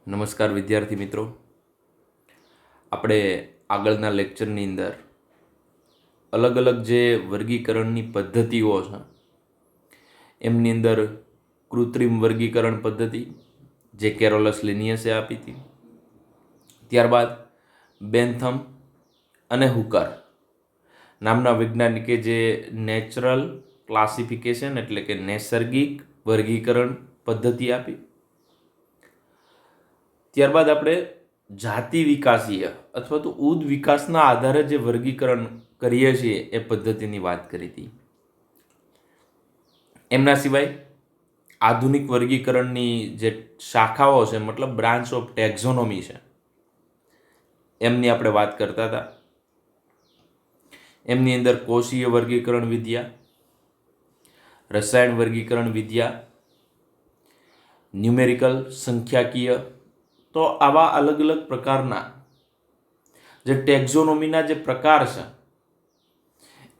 નમસ્કાર વિદ્યાર્થી મિત્રો, આપણે આગળના લેક્ચરની અંદર અલગ અલગ જે વર્ગીકરણની પદ્ધતિઓ છે એમની અંદર કૃત્રિમ વર્ગીકરણ પદ્ધતિ જે કેરોલસ લિનિયસે આપી હતી, ત્યારબાદ બેન્થમ અને હુકર નામના વૈજ્ઞાનિકે જે નેચરલ ક્લાસિફિકેશન એટલે કે નૈસર્ગિક વર્ગીકરણ પદ્ધતિ આપી, ત્યારબાદ આપણે જાતિ વિકાસીય અથવા તો ઉદ વિકાસના આધારે જે વર્ગીકરણ કરીએ છીએ એ પદ્ધતિની વાત કરી હતી. એમના સિવાય આધુનિક વર્ગીકરણની જે શાખાઓ છે, મતલબ બ્રાન્ચ ઓફ ટેક્ઝોનોમી છે, એમની આપણે વાત કરતા હતા. એમની અંદર કોષીય વર્ગીકરણ વિદ્યા, રસાયણ વર્ગીકરણ વિદ્યા, ન્યુમેરિકલ સંખ્યાકીય, તો આવા અલગ અલગ પ્રકારના જે ટેક્ઝોનોમીના જે પ્રકાર છે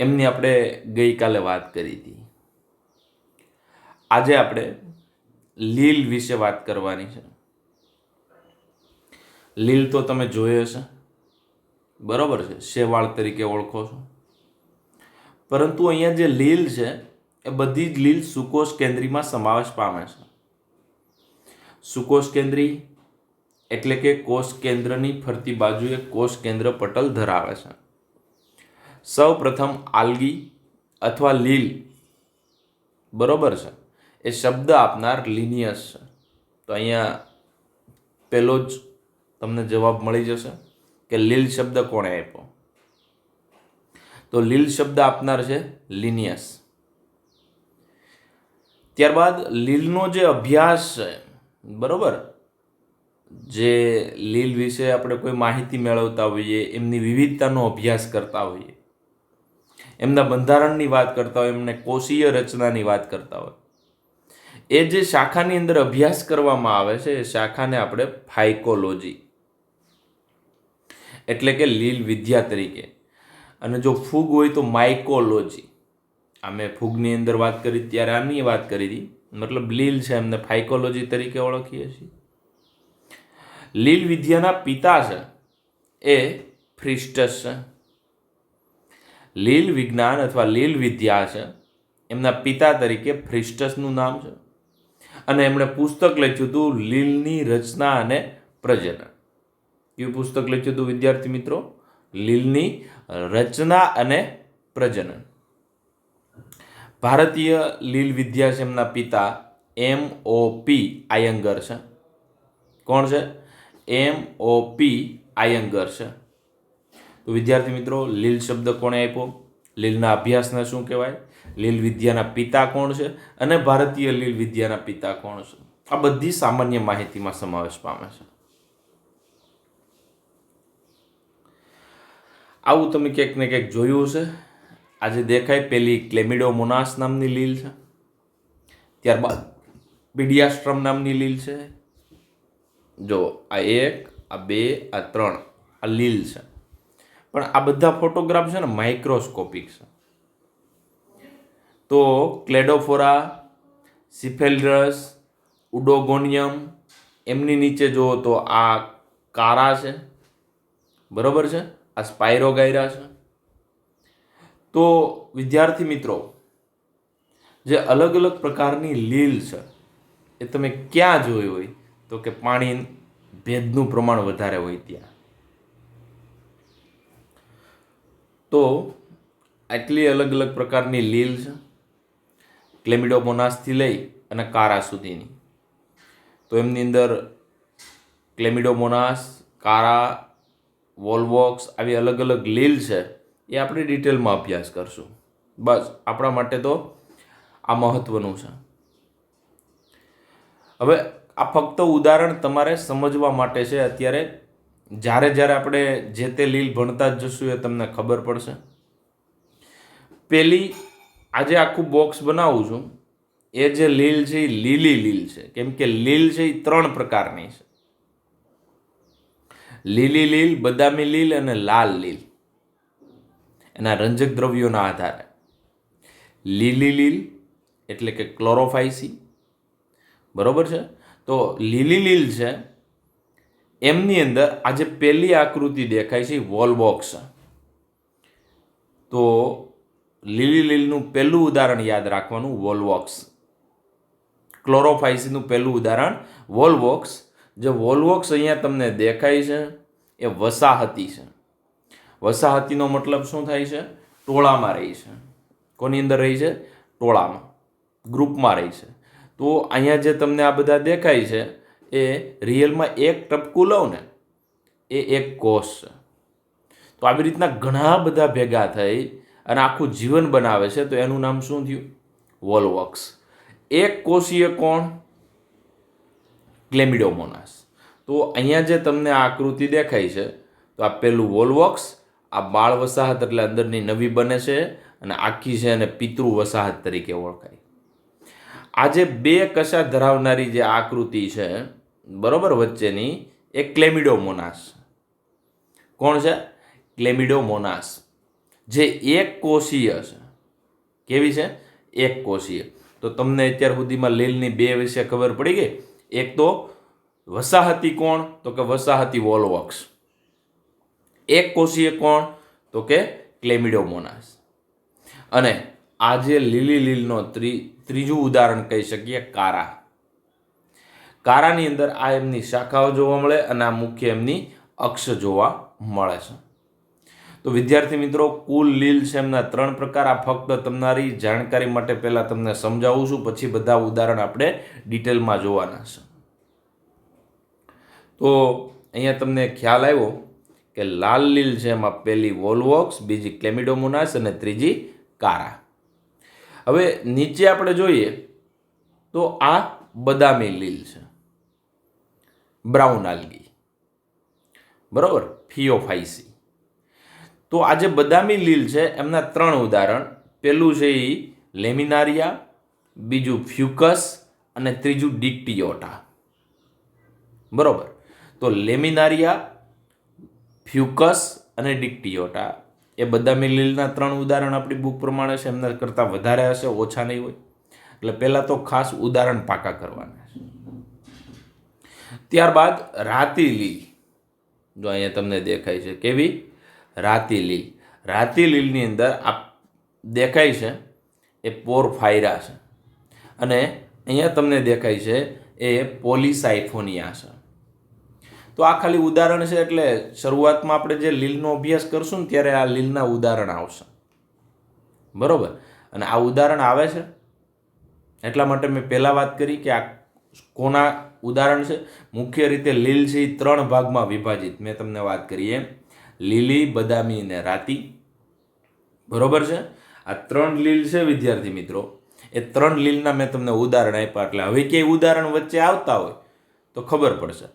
એમની આપણે ગઈકાલે વાત કરી હતી. આજે આપણે લીલ વિશે વાત કરવાની છે. લીલ તો તમે જોયો હશે, બરોબર છે, શેવાળ તરીકે ઓળખો છો, પરંતુ અહીંયા જે લીલ છે એ બધી જ લીલ સુકોષ કેન્દ્રીમાં સમાવેશ પામે છે. સુકોષ કેન્દ્રી એટલે કે કોષ કેન્દ્રની ફરતી બાજુએ કોષ કેન્દ્ર પટલ ધરાવે છે. સૌ પ્રથમ આલ્ગી અથવા લીલ, બરોબર છે, એ શબ્દ આપનાર લિનિયસ છે. તો અહીંયા પહેલો જ તમને જવાબ મળી જશે કે લીલ શબ્દ કોણે આપ્યો. તો લીલ શબ્દ આપનાર છે લિનિયસ. ત્યારબાદ લીલનો જે અભ્યાસ છે, બરોબર, જે લીલ વિશે આપણે કોઈ માહિતી મેળવતા હોઈએ, એમની વિવિધતાનો અભ્યાસ કરતા હોઈએ, એમના બંધારણની વાત કરતા હોય, એમને કોષીય રચનાની વાત કરતા હોય, એ જે શાખાની અંદર અભ્યાસ કરવામાં આવે છે એ શાખાને આપણે ફાઇકોલોજી એટલે કે લીલ વિદ્યા તરીકે, અને જો ફૂગ હોય તો માઇકોલોજી. અમે ફૂગની અંદર વાત કરી ત્યારે આની વાત કરી હતી, મતલબ લીલ છે એમને ફાઇકોલોજી તરીકે ઓળખીએ છીએ. લીલ વિદ્યાના પિતા છે એ ફ્રિસ્ટસ છે. લીલ વિજ્ઞાન અથવા લીલ વિદ્યા છે એમના પિતા તરીકે ફ્રિસ્ટસનું નામ છે, અને એમણે પુસ્તક લખ્યું હતું લીલની રચના અને પ્રજનન. કયું પુસ્તક લખ્યું હતું વિદ્યાર્થી મિત્રો? લીલની રચના અને પ્રજનન. ભારતીય લીલ વિદ્યા છે એમના પિતા MOP આયંગર છે. કોણ છે? MOP આયંગર છે. તો વિદ્યાર્થી મિત્રો, લીલ શબ્દ કોણે આપ્યો, લીલના અભ્યાસને શું કહેવાય, લીલ વિદ્યાના પિતા કોણ છે, અને ભારતીય લીલ વિદ્યાના પિતા કોણ છે, આ બધી સામાન્ય માહિતીમાં સમાવેશ પામે છે. આવું તમે ક્યાંક ને ક્યાંક જોયું હશે. આજે દેખાય પેલી ક્લેમિડોમોનાસ નામની લીલ છે, ત્યારબાદ પીડિયાસ્ટ્રમ નામની લીલ છે. જો આ 1, આ 2, આ 3 આ લીલ છે, પણ આ બધા ફોટોગ્રાફ છે ને માઇક્રોસ્કોપિક છે. તો ક્લેડોફોરા, સિફેલ્ડ્રસ, ઉડોગોનિયમ, એમની નીચે જુઓ તો આ કારા છે, બરોબર છે, આ સ્પાયરોગાયરા છે. તો વિદ્યાર્થી મિત્રો, જે અલગ અલગ પ્રકારની લીલ છે એ તમે ક્યાં જોઈ હોય તો કે પાણી ભેજનું પ્રમાણ વધારે હોય ત્યાં. તો આટલી અલગ અલગ પ્રકારની લીલ છે, ક્લેમિડોમોનાસથી લઈ અને કારા સુધીની. તો એમની અંદર ક્લેમિડોમોનાસ, કારા, વોલ્વોક્સ આવી અલગ અલગ લીલ છે એ આપણે ડિટેલમાં અભ્યાસ કરશું. બસ આપણા માટે તો આ મહત્વનું છે. હવે આ ફક્ત ઉદાહરણ તમારે સમજવા માટે છે. અત્યારે જ્યારે જ્યારે આપણે જે તે લીલ ભણતા જ જશું એ તમને ખબર પડશે. પેલી આજે આખું બોક્સ બનાવું છું એ જે લીલ છે એ લીલી લીલ છે, કેમ કે લીલ છે એ 3 પ્રકારની છે: લીલી લીલ, બદામી લીલ અને લાલ લીલ. એના રંજક દ્રવ્યોના આધારે લીલી લીલ એટલે કે ક્લોરોફાઇસી, બરોબર છે. તો લીલી લીલ છે એમની અંદર આ જે પહેલી આકૃતિ દેખાય છે વોલવોક્સ. તો લીલી લીલનું પહેલું ઉદાહરણ યાદ રાખવાનું વોલવોક્સ. ક્લોરોફાઇસીનું પહેલું ઉદાહરણ વોલવોક્સ. જે વોલવોક્સ અહીંયા તમને દેખાય છે એ વસાહતી છે. વસાહતીનો મતલબ શું થાય છે? ટોળામાં રહી છે. કોની અંદર રહી છે? ટોળામાં, ગ્રુપમાં રહી છે. તો અહીંયા જે તમને આ બધા દેખાય છે એ રિયલમાં એક ટપકું લઉં ને એ એક કોષ છે. તો આવી રીતના ઘણા બધા ભેગા થઈ અને આખું જીવન બનાવે છે. તો એનું નામ શું થયું? વોલવોક્સ. એક કોષીય કોણ? ક્લેમિડોમોનાસ. તો અહીંયા જે તમને આ આકૃતિ દેખાય છે તો આ પેલું વોલવોક્સ, આ બાળ વસાહત એટલે અંદરની નવી બને છે અને આખી છે અને પિતૃ વસાહત તરીકે ઓળખાય. આ જે બે કશા ધરાવનારી જે આકૃતિ છે બરોબર વચ્ચેની એ ક્લેમિડોમોનાસ. કોણ છે? ક્લેમિડોમોનાસ. જે એક કોષીય છે. કેવી છે? એક કોષીય. તો તમને અત્યાર સુધીમાં લીલની બે વિશે ખબર પડી ગઈ. એક તો વસાહતી કોણ? તો કે વસાહતી વોલવોક્સ. એક કોષીય કોણ? તો કે ક્લેમિડોમોનાસ. અને આ જે લીલી લીલનો ત્રીજું ઉદાહરણ કહી શકીએ કારા. કારાની અંદર આ એમની શાખાઓ જોવા મળે અને આ મુખ્ય એમની અક્ષ જોવા મળે છે. તો વિદ્યાર્થી મિત્રો, કુલ લીલ છે એમના 3 પ્રકાર. આ ફક્ત તમારી જાણકારી માટે પહેલાં તમને સમજાવું છું, પછી બધા ઉદાહરણ આપણે ડિટેલમાં જોવાના છે. તો અહીંયા તમને ખ્યાલ આવ્યો કે લાલ લીલ છે એમાં પહેલી વોલવોક્સ, બીજી ક્લેમિડોમોનાસ અને ત્રીજી કારા. હવે નીચે આપણે જોઈએ તો આ બદામી લીલ છે, બ્રાઉન આલ્ગી, બરોબર, ફિયોફાઇસી. તો આ જે બદામી લીલ છે એમના 3 ઉદાહરણ. પહેલું છે એ લેમિનારિયા, બીજું ફ્યુકસ અને ત્રીજું ડિક્ટિયોટા. બરોબર. તો લેમિનારિયા, ફ્યુકસ અને ડિક્ટિયોટા એ બદામી લીલના 3 ઉદાહરણ આપણી બુક પ્રમાણે છે. એમના કરતાં વધારે હશે, ઓછા નહીં હોય. એટલે પહેલાં તો ખાસ ઉદાહરણ પાકા કરવાના છે. ત્યારબાદ રાતી લીલ. જો અહીંયા તમને દેખાય છે કેવી? રાતી લીલ. રાતી લીલની અંદર આ દેખાય છે એ પોરફાયરા છે અને અહીંયા તમને દેખાય છે એ પોલિસાઇફોનિયા છે. તો આ ખાલી ઉદાહરણ છે. એટલે શરૂઆતમાં આપણે જે લીલનો અભ્યાસ કરશું ને ત્યારે આ લીલના ઉદાહરણ આવશે, બરોબર. અને આ ઉદાહરણ આવે છે એટલા માટે મેં પહેલાં વાત કરી કે આ કોના ઉદાહરણ છે. મુખ્ય રીતે લીલ છે એ 3 ભાગમાં વિભાજિત. મેં તમને વાત કરી એમ લીલી, બદામી અને રાતી, બરોબર છે. આ 3 લીલ છે વિદ્યાર્થી મિત્રો, એ 3 લીલના મેં તમને ઉદાહરણ આપ્યા. એટલે હવે ક્યાંય ઉદાહરણ વચ્ચે આવતા હોય તો ખબર પડશે.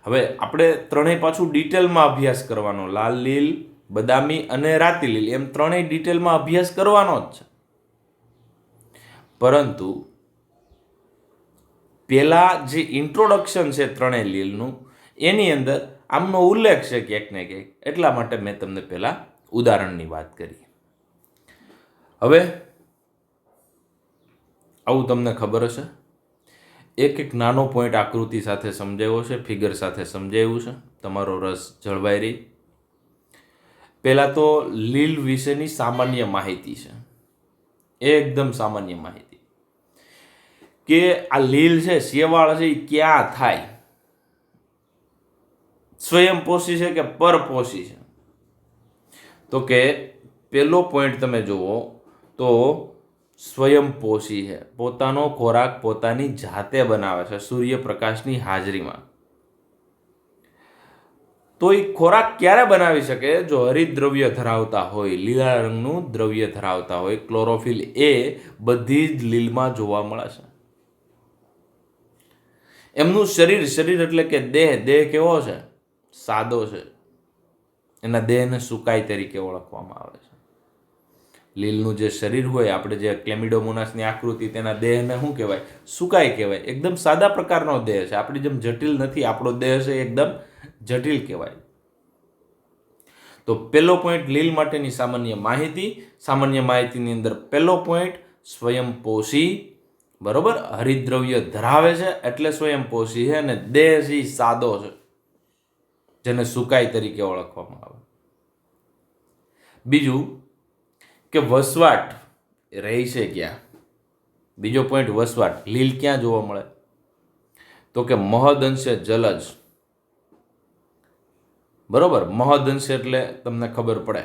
હવે આપણે ત્રણેય પાછું ડિટેલમાં અભ્યાસ કરવાનો. લાલ લીલ, બદામી અને રાતી લીલ એમ ત્રણેય ડિટેલમાં અભ્યાસ કરવાનો જ છે. પરંતુ પહેલા જે ઇન્ટ્રોડક્શન છે 3 લીલનું એની અંદર આમનો ઉલ્લેખ છે ક્યાંક ને ક્યાંક. એટલા માટે મેં તમને પહેલા ઉદાહરણની વાત કરી. હવે આવું તમને ખબર હશે, એક નાનો પોઈન્ટ આકૃતિ સાથે સમજાવ્યો છે, ફિગર સાથે સમજાવ્યું છે. તમારો રસ જળવાઈ રહી. પહેલાં તો લીલ વિશેની સામાન્ય માહિતી છે, એકદમ સામાન્ય માહિતી કે આ લીલ છે, શેવાળ છે, એ ક્યાં થાય? સ્વયંપોષી છે કે પરપોષી છે? તો કે પહેલો પોઈન્ટ તમે જુઓ તો સ્વયંપોષી છે. પોતાનો ખોરાક પોતાની જાતે બનાવે છે સૂર્યપ્રકાશની હાજરીમાં. તો એ ખોરાક ક્યારે બનાવી શકે? જો હરિતદ્રવ્ય ધરાવતા હોય, લીલા રંગનું દ્રવ્ય ધરાવતા હોય, ક્લોરોફિલ એ બધી જ લીલમાં જોવા મળે છે. એમનું શરીર એટલે કે દેહ કેવો છે? સાદો છે. એના દેહને સુકાઈ તરીકે ઓળખવામાં આવે છે. લીલનું જે શરીર હોય, આપણે જે ક્લેમિડોમોનાસની આકૃતિ, તેના દેહને શું કહેવાય? સુકાઈ કહેવાય. એકદમ સાદા પ્રકારનો દેહ છે, આપણી જેમ જટિલ નથી. આપણો દેહ છે એકદમ જટિલ કહેવાય. તો પહેલો પોઈન્ટ લીલ માટેની સામાન્ય માહિતી. સામાન્ય માહિતીની અંદર પહેલો પોઈન્ટ સ્વયંપોષી, બરોબર. હરિતદ્રવ્ય ધરાવે છે એટલે સ્વયંપોષી છે અને દેહ છે સાદો છે. જેને સુકાઈ તરીકે ઓળખવામાં આવે. બીજું કે વસવાટ રહી છે ક્યાં? બીજો પોઈન્ટ, વસવાટ. લીલ ક્યાં જોવા મળે? તો કે મહદઅંશે જલજ. બરોબર, મહદઅંશે એટલે તમને ખબર પડે.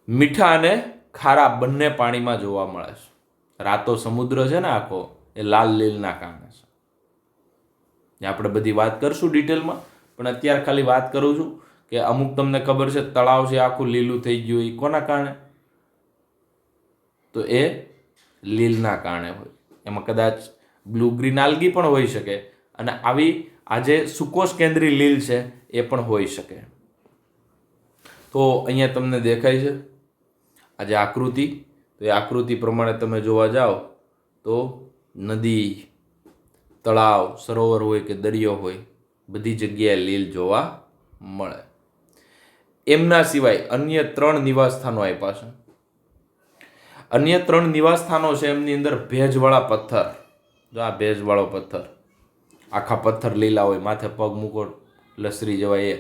મીઠા અને ખારા બંને પાણીમાં જોવા મળે છે. રાતો સમુદ્ર છે ને આખો, એ લાલ લીલના કારણે છે. આપણે બધી વાત કરશું ડિટેલમાં, પણ અત્યારે ખાલી વાત કરું છું કે અમુક તમને ખબર છે તળાવ છે આખું લીલું થઈ ગયું, એ કોના કારણે? તો એ લીલના કારણે હોય. એમાં કદાચ બ્લુ ગ્રીન આલ્ગી પણ હોઈ શકે, અને આવી આજે સુકોષ કેન્દ્રી લીલ છે એ પણ હોઈ શકે. તો અહીંયા તમને દેખાય છે આજે આકૃતિ, તો એ આકૃતિ પ્રમાણે તમે જોવા જાઓ તો નદી, તળાવ, સરોવર હોય કે દરિયો હોય, બધી જગ્યાએ લીલ જોવા મળે. એમના સિવાય અન્ય 3 નિવાસ સ્થાનો આપ્યા છે. અન્ય 3 નિવાસ સ્થાનો છે, એમની અંદર ભેજવાળા પથ્થર. જો આ ભેજવાળો પથ્થર, આખા પથ્થર લીલા હોય, માથે પગ મૂકો લસરી જવાય એ.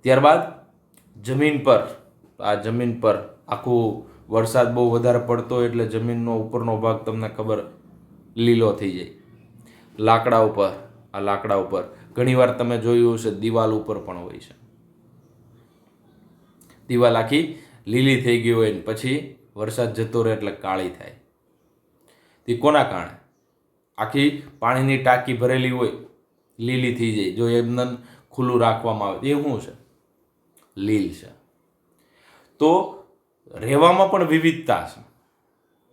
ત્યારબાદ જમીન પર, આ જમીન પર આખું વરસાદ બહુ વધારે પડતો હોય એટલે જમીનનો ઉપરનો ભાગ તમને ખબર લીલો થઈ જાય. લાકડા ઉપર, આ લાકડા ઉપર ઘણીવાર તમે જોયું હશે દિવાલ ઉપર પણ હોય છે. દિવાલ આખી લીલી થઈ ગઈ હોય ને પછી વરસાદ જતો રહે એટલે કાળી થાય. તે કોના કારણે? આખી પાણીની ટાંકી ભરેલી હોય, લીલી થઈ જાય. જો એમને ખુલ્લું રાખવામાં આવે એ શું છે? લીલ છે. તો રહેવામાં પણ વિવિધતા છે.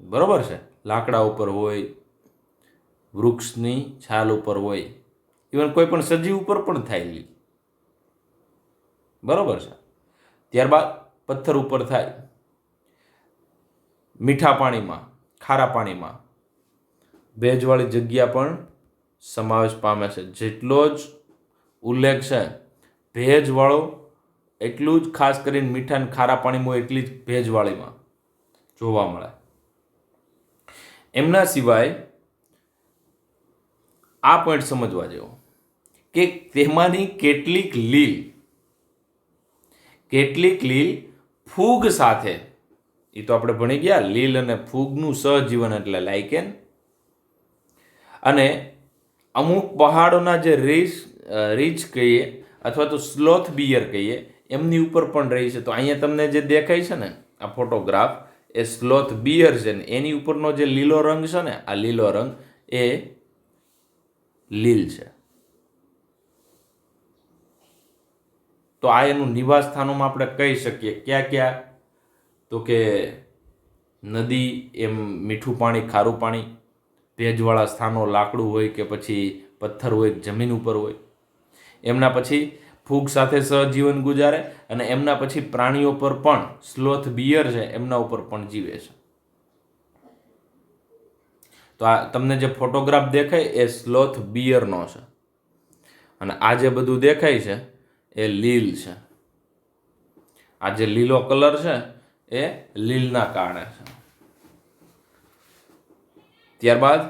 બરોબર છે, લાકડા ઉપર હોય, વૃક્ષની છાલ ઉપર હોય, ઇવન કોઈ પણ સજીવ ઉપર પણ થાય લીલ. બરોબર છે. ત્યારબાદ પથ્થર ઉપર થાય, મીઠા પાણીમાં, ખારા પાણીમાં, ભેજવાળી જગ્યા પણ સમાવેશ પામે છે. જેટલો જ ઉલ્લેખ છે ભેજવાળો, એટલું જ ખાસ કરીને મીઠા અને ખારા પાણીમાં એટલી જ ભેજવાળીમાં જોવા મળે. એમના સિવાય આ પોઈન્ટ સમજવા જેવો કે તેમાંની કેટલીક લીલ ફૂગ સાથે, એ તો આપણે ભણી ગયા, લીલ અને ફૂગનું સહજીવન એટલે લાઇકેન. અને અમુક પહાડોના જે રીચ કહીએ અથવા તો સ્લોથ બિયર કહીએ, એમની ઉપર પણ રહી છે. તો અહીંયા તમને જે દેખાય છે ને આ ફોટોગ્રાફ, એ સ્લોથ બિયર છે ને એની ઉપરનો જે લીલો રંગ છે ને, આ લીલો રંગ એ લીલ છે. તો આ એનું નિવાસ સ્થાનોમાં આપણે કહી શકીએ ક્યાં ક્યાં? તો કે નદી, એમ મીઠું પાણી, ખારું પાણી, ભેજવાળા સ્થાનો, લાકડું હોય કે પછી પથ્થર હોય, જમીન ઉપર હોય. એમના પછી ફૂગ સાથે સહજીવન ગુજારે, અને એમના પછી પ્રાણીઓ પર પણ, સ્લોથ બિયર છે એમના ઉપર પણ જીવે છે. તો આ તમને જે ફોટોગ્રાફ દેખાય એ સ્લોથ બિયરનો છે, અને આ જે બધું દેખાય છે એ લીલ છે. આ જે લીલો કલર છે એ લીલના કારણે છે. ત્યારબાદ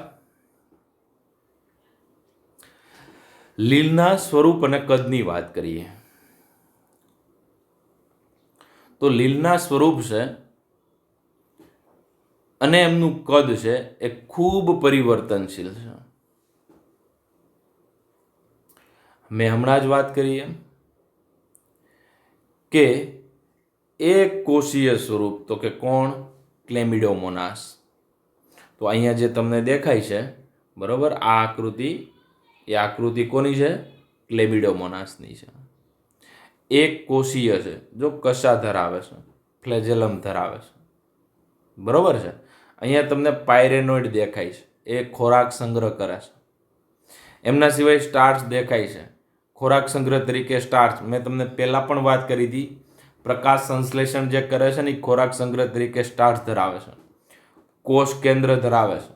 લીલના સ્વરૂપ અને કદની વાત કરીએ તો લીલના સ્વરૂપ છે અને એમનું કદ છે એ ખૂબ પરિવર્તનશીલ છે. મેં હમણાં જ વાત કરી એમ કે એક કોષીય સ્વરૂપ, તો કે કોણ? ક્લેમિડોમોનાસ. તો અહીંયા જે તમને દેખાય છે, બરોબર, આ આકૃતિ, એ આકૃતિ કોની છે? ક્લેમિડોમોનાસની છે. એક કોષીય છે, જો કશા ધરાવે છે, ફ્લેજેલમ ધરાવે છે. બરોબર છે. અહીંયા તમને પાયરેનોઇડ દેખાય છે, એ ખોરાક સંગ્રહ કરે છે. એમના સિવાય સ્ટાર્ચ દેખાય છે, ખોરાક સંગ્રહ તરીકે સ્ટાર્ચ. મેં તમને પહેલાં પણ વાત કરી હતી, પ્રકાશ સંશ્લેષણ જે કરે છે ને એ ખોરાક સંગ્રહ તરીકે સ્ટાર્ચ ધરાવે છે. કોષ કેન્દ્ર ધરાવે છે,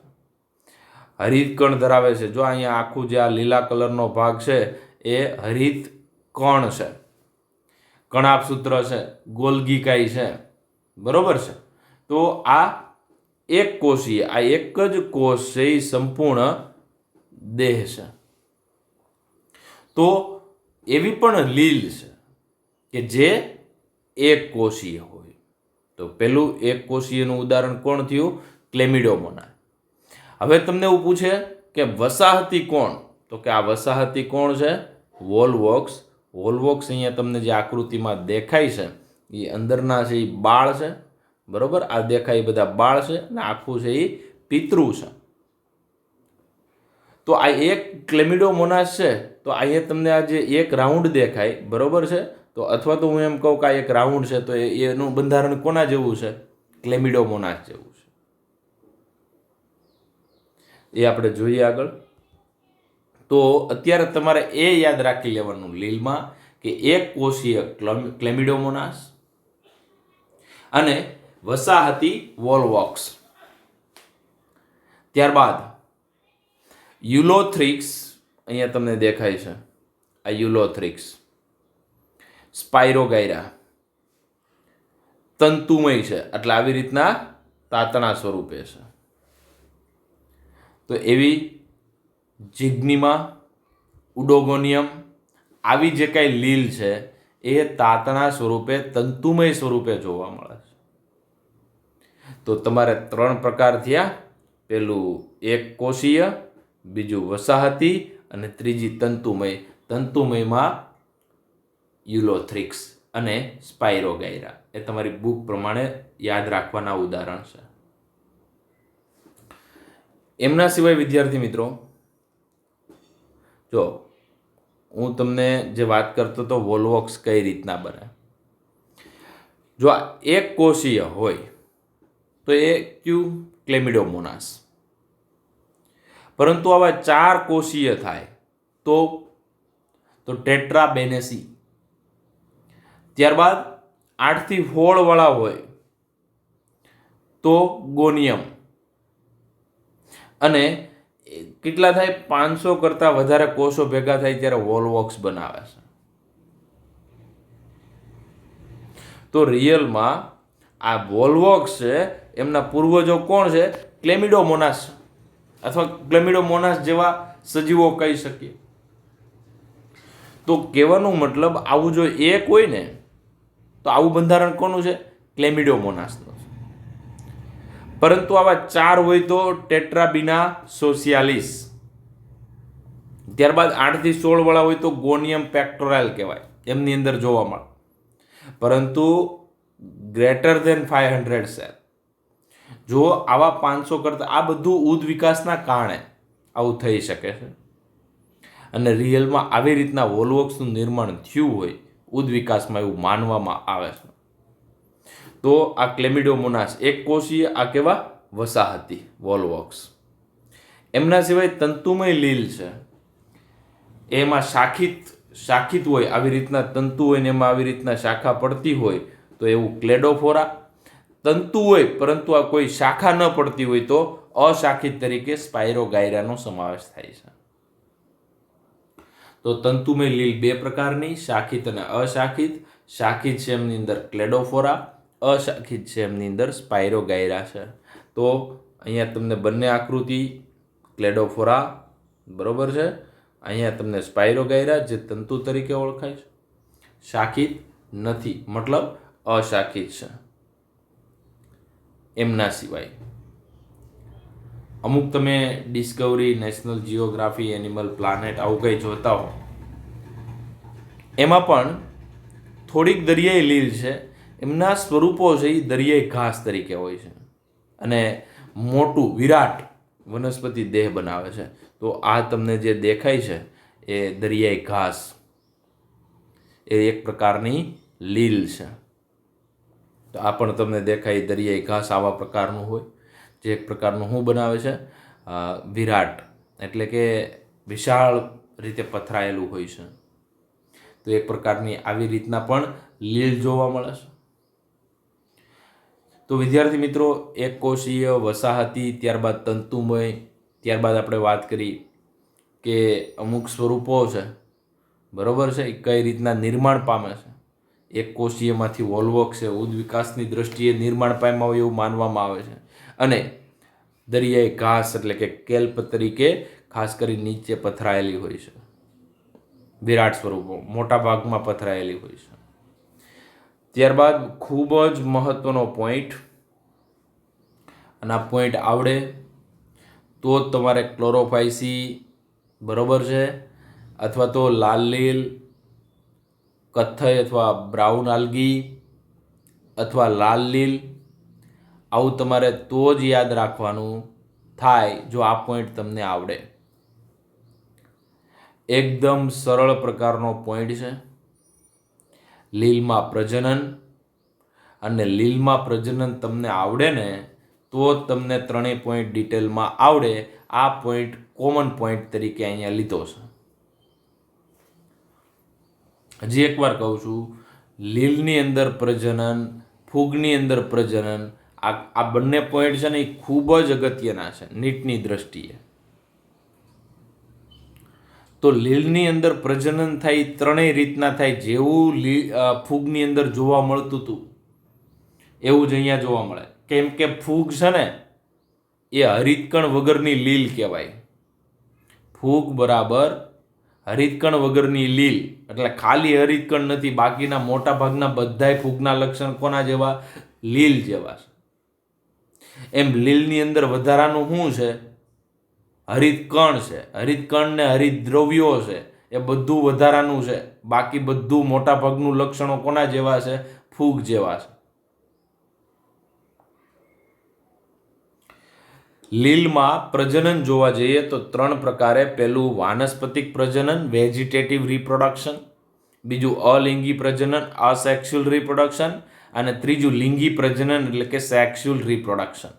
હરિત કણ ધરાવે છે. જો અહીંયા આખું જે આ લીલા કલરનો ભાગ છે એ હરિત કણ છે, કણાભસૂત્ર છે, ગોલ્ગીકાઈ છે. બરોબર છે. તો આ એક કોષીય, આ એક જ કોષ છે એ સંપૂર્ણ દેહ છે. તો એવી પણ લીલ છે કે જે એક કોષીય હોય. તો પેલું એક કોષીયનું ઉદાહરણ કોણ થયું? ક્લેમિડોમોના. હવે તમને એવું પૂછે કે વસાહતી કોણ? તો કે આ વસાહતી કોણ છે? વોલવોક્સ. વોલવોક્સ અહીંયા તમને જે આકૃતિમાં દેખાય છે એ અંદરના છે એ બાળ છે, બરોબર. આ દેખાય એ બધા બાળ છે અને આખું છે એ પિતૃ છે. તો આ એક ક્લેમિડોમોનાસ છે. તો અહીંયા તમને આ જે એક રાઉન્ડ દેખાય, બરોબર છે. તો અથવા તો હું એમ કહું કે આ એક રાઉન્ડ છે, તો એનું બંધારણ કોના જેવું છે? ક્લેમિડોમોનાસ જેવું છે. એ આપણે જોઈએ આગળ. તો અત્યારે તમારે એ યાદ રાખી લેવાનું લીલમાં કે એક કોષીય ક્લેમિડોમોનાસ અને વસાહતી વોલવોક્સ. ત્યારબાદ યુલોથ્રિક્સ અહીંયા તમને દેખાય છે. આ યુલોથ્રિક્સ, સ્પાઇરોગાયરા તંતુમય છે, એટલે આવી રીતના તાતણા સ્વરૂપે છે. તો એવી જિગ્નિમા, ઉડોગોનિયમ આવી જે કાંઈ લીલ છે એ તાતણા સ્વરૂપે, તંતુમય સ્વરૂપે જોવા મળે છે. તો તમારે 3 પ્રકાર થયા. પેલું એક કોષીય, બીજું વસાહતી અને ત્રીજી તંતુમય. તંતુમયમાં યુલોથ્રિક્સ અને સ્પાઇરોગાયરા. એ તમારી બુક પ્રમાણે યાદ રાખવાના ઉદાહરણ છે. એમના સિવાય વિદ્યાર્થી મિત્રો, જો હું તમને જે વાત કરતો હતો વોલવોક્સ કઈ રીતના બને. જો આ એક કોષીય હોય તો એ ક્યુ? ક્લેમિડોમોનાસ. પરંતુ આવા 4 કોષીય થાય તો ટેટ્રાબેનેસી. ત્યારબાદ 8 થી 16 વાળા હોય તો ગોનિયમ. અને કેટલા થાય? 500 કરતાં વધારે કોષો ભેગા થાય ત્યારે વોલવોક્સ બનાવે છે. તો રિયલમાં આ વોલવોક્સ છે એમના પૂર્વજો કોણ છે? ક્લેમિડોમોનાસ અથવા ક્લેમિડોમોનાસ જેવા સજીવો કહી શકીએ. તો કહેવાનો મતલબ આવું જો એક હોય ને તો આવું બંધારણ કોનું છે? ક્લેમિડોમોનાસનું છે. પરંતુ આવા 4 હોય તો ટેટ્રાબિના સોશિયાલિસ. ત્યારબાદ 8 થી 16 વાળા હોય તો ગોનિયમ પેક્ટોરલ કહેવાય, એમની અંદર જોવા મળે. પરંતુ ગ્રેટર ધેન 500 સેલ, જો આવા 500 કરતાં, આ બધું ઉદ વિકાસના કારણે આવું થઈ શકે છે. અને રિયલમાં આવી રીતના વોલવોક્સનું નિર્માણ થયું હોય ઉદ વિકાસમાં એવું માનવામાં આવે છે. તો આ ક્લેમિડોમોનાસ એક કોષીય, આ કેવા? વસાહતી વોલવોક્સ. એમના સિવાય તંતુમય લીલ છે, એમાં શાખિત હોય, આવી રીતના તંતુ હોય ને એમાં આવી રીતના શાખા પડતી હોય તો એવું ક્લેડોફોરા. તંતુ હોય પરંતુ આ કોઈ શાખા ન પડતી હોય તો અશાખિત તરીકે સ્પાઇરોગાયરાનો સમાવેશ થાય છે. તો તંતુમય લીલ 2 પ્રકારની, શાખિત અને અશાખિત. શાખિત છે એમની અંદર ક્લેડોફોરા, અશાખિત છે એમની અંદર સ્પાઇરોગાયરા છે. તો અહીંયા તમને બંને આકૃતિ, ક્લેડોફોરા બરોબર છે, અહીંયા તમને સ્પાઇરોગાયરા જે તંતુ તરીકે ઓળખાય છે. શાખિત નથી, મતલબ અશાખિત છે. એમના સિવાય અમુક તમે Discovery, national geography, animal planet આવું કંઈ જોતા હો, એમાં પણ થોડીક દરિયાઈ લીલ છે. એમના સ્વરૂપો છે એ દરિયાઈ ઘાસ તરીકે હોય છે અને મોટું વિરાટ વનસ્પતિ દેહ બનાવે છે. તો આ તમને જે દેખાય છે એ દરિયાઈ ઘાસ, એ એક પ્રકારની લીલ છે. તો આ પણ તમને દેખાય દરિયાઈ ઘાસ આવા પ્રકારનું હોય, જે એક પ્રકારનું શું બનાવે છે? વિરાટ, એટલે કે વિશાળ રીતે પથરાયેલું હોય છે. તો એક પ્રકારની આવી રીતના પણ લીલ જોવા મળે છે. તો વિદ્યાર્થી મિત્રો, એક કોષીય, વસાહતી, ત્યારબાદ તંતુમય, ત્યારબાદ આપણે વાત કરી કે અમુક સ્વરૂપો છે, બરોબર છે, એ કઈ રીતના નિર્માણ પામે છે. એક કોષીયમાંથી વોલવોક્સ છે ઉદ વિકાસની દ્રષ્ટિએ નિર્માણ પામ્યા હોય એવું માનવામાં આવે છે. અને દરિયાઈ ઘાસ એટલે કે કેલ્પ તરીકે ખાસ કરી નીચે પથરાયેલી હોય છે. વિરાટ સ્વરૂપો મોટા ભાગમાં પથરાયેલી હોય છે. ત્યારબાદ ખૂબ જ મહત્વનો પોઈન્ટ, અને આ પોઈન્ટ આવડે તો જ તમારે ક્લોરોફાઇસી બરોબર છે, અથવા તો લાલ લીલ, કથ્થઈ અથવા બ્રાઉન આલ્ગી અથવા લાલ લીલ, આવું તમારે તો જ યાદ રાખવાનું થાય જો આ પોઈન્ટ તમને આવડે. એકદમ સરળ પ્રકારનો પોઈન્ટ છે. લીલમાં પ્રજનન, અને લીલમાં પ્રજનન તમને આવડે ને તો જ તમને ત્રણેય પોઈન્ટ ડિટેલમાં આવડે. આ પોઈન્ટ કોમન પોઈન્ટ તરીકે અહીંયા લીધો છે. હજી એકવાર કહું છું, લીલની અંદર પ્રજનન, ફૂગની અંદર પ્રજનન, આ બંને પોઈન્ટ છે ને એ ખૂબ જ અગત્યના છે નીટની દ્રષ્ટિએ. તો લીલની અંદર પ્રજનન થાય ત્રણેય રીતના થાય. જેવું ફૂગની અંદર જોવા મળતું હતું એવું જ અહીંયા જોવા મળે. કેમ કે ફૂગ છે ને એ હરિતકણ વગરની લીલ કહેવાય. ફૂગ બરાબર હરિતકણ વગરની લીલ, એટલે ખાલી હરિતકણ નથી, બાકીના મોટા ભાગના બધાય ફૂગના લક્ષણ કોના જેવા? લીલ જેવા છે. એમ લીલની અંદર વધારાનું શું છે? હરિતકણ છે. હરિતકણ ને હરિતદ્રવ્યો છે, એ બધું વધારાનું છે. બાકી બધું મોટા ભાગનું લક્ષણો કોના જેવા છે? ફૂગ જેવા છે. લીલમાં પ્રજનન જોવા જઈએ તો ત્રણ પ્રકારે. પહેલું વાનસ્પતિક પ્રજનન, વેજીટેટિવ રિપ્રોડક્શન. બીજું અલિંગી પ્રજનન, અસેક્સ્યુઅલ રિપ્રોડક્શન. અને ત્રીજું લિંગી પ્રજનન એટલે કે સેક્સ્યુઅલ રિપ્રોડક્શન.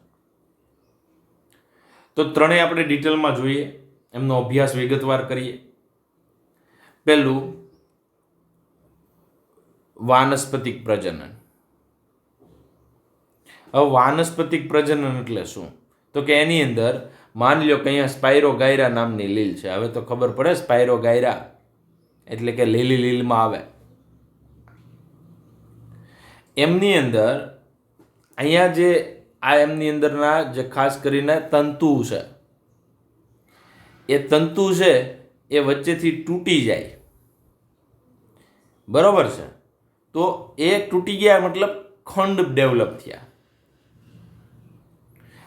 તો ત્રણેય આપણે ડિટેલમાં જોઈએ, એમનો અભ્યાસ વિગતવાર કરીએ. પહેલું વાનસ્પતિક પ્રજનન. હવે વાનસ્પતિક પ્રજનન એટલે શું? તો કે એની અંદર માની લો કે અહીંયા સ્પાયરોગાયરા નામની લીલ છે. હવે તો ખબર પડે સ્પાયરોગાયરા એટલે કે લીલી લીલમાં આવે. એમની અંદર અહીંયા જે એમની અંદરના જે ખાસ કરીને તંતુ છે, એ તંતુ છે એ વચ્ચેથી તૂટી જાય. બરોબર છે? તો એ તૂટી ગયા મતલબ ખંડ ડેવલપ થયા.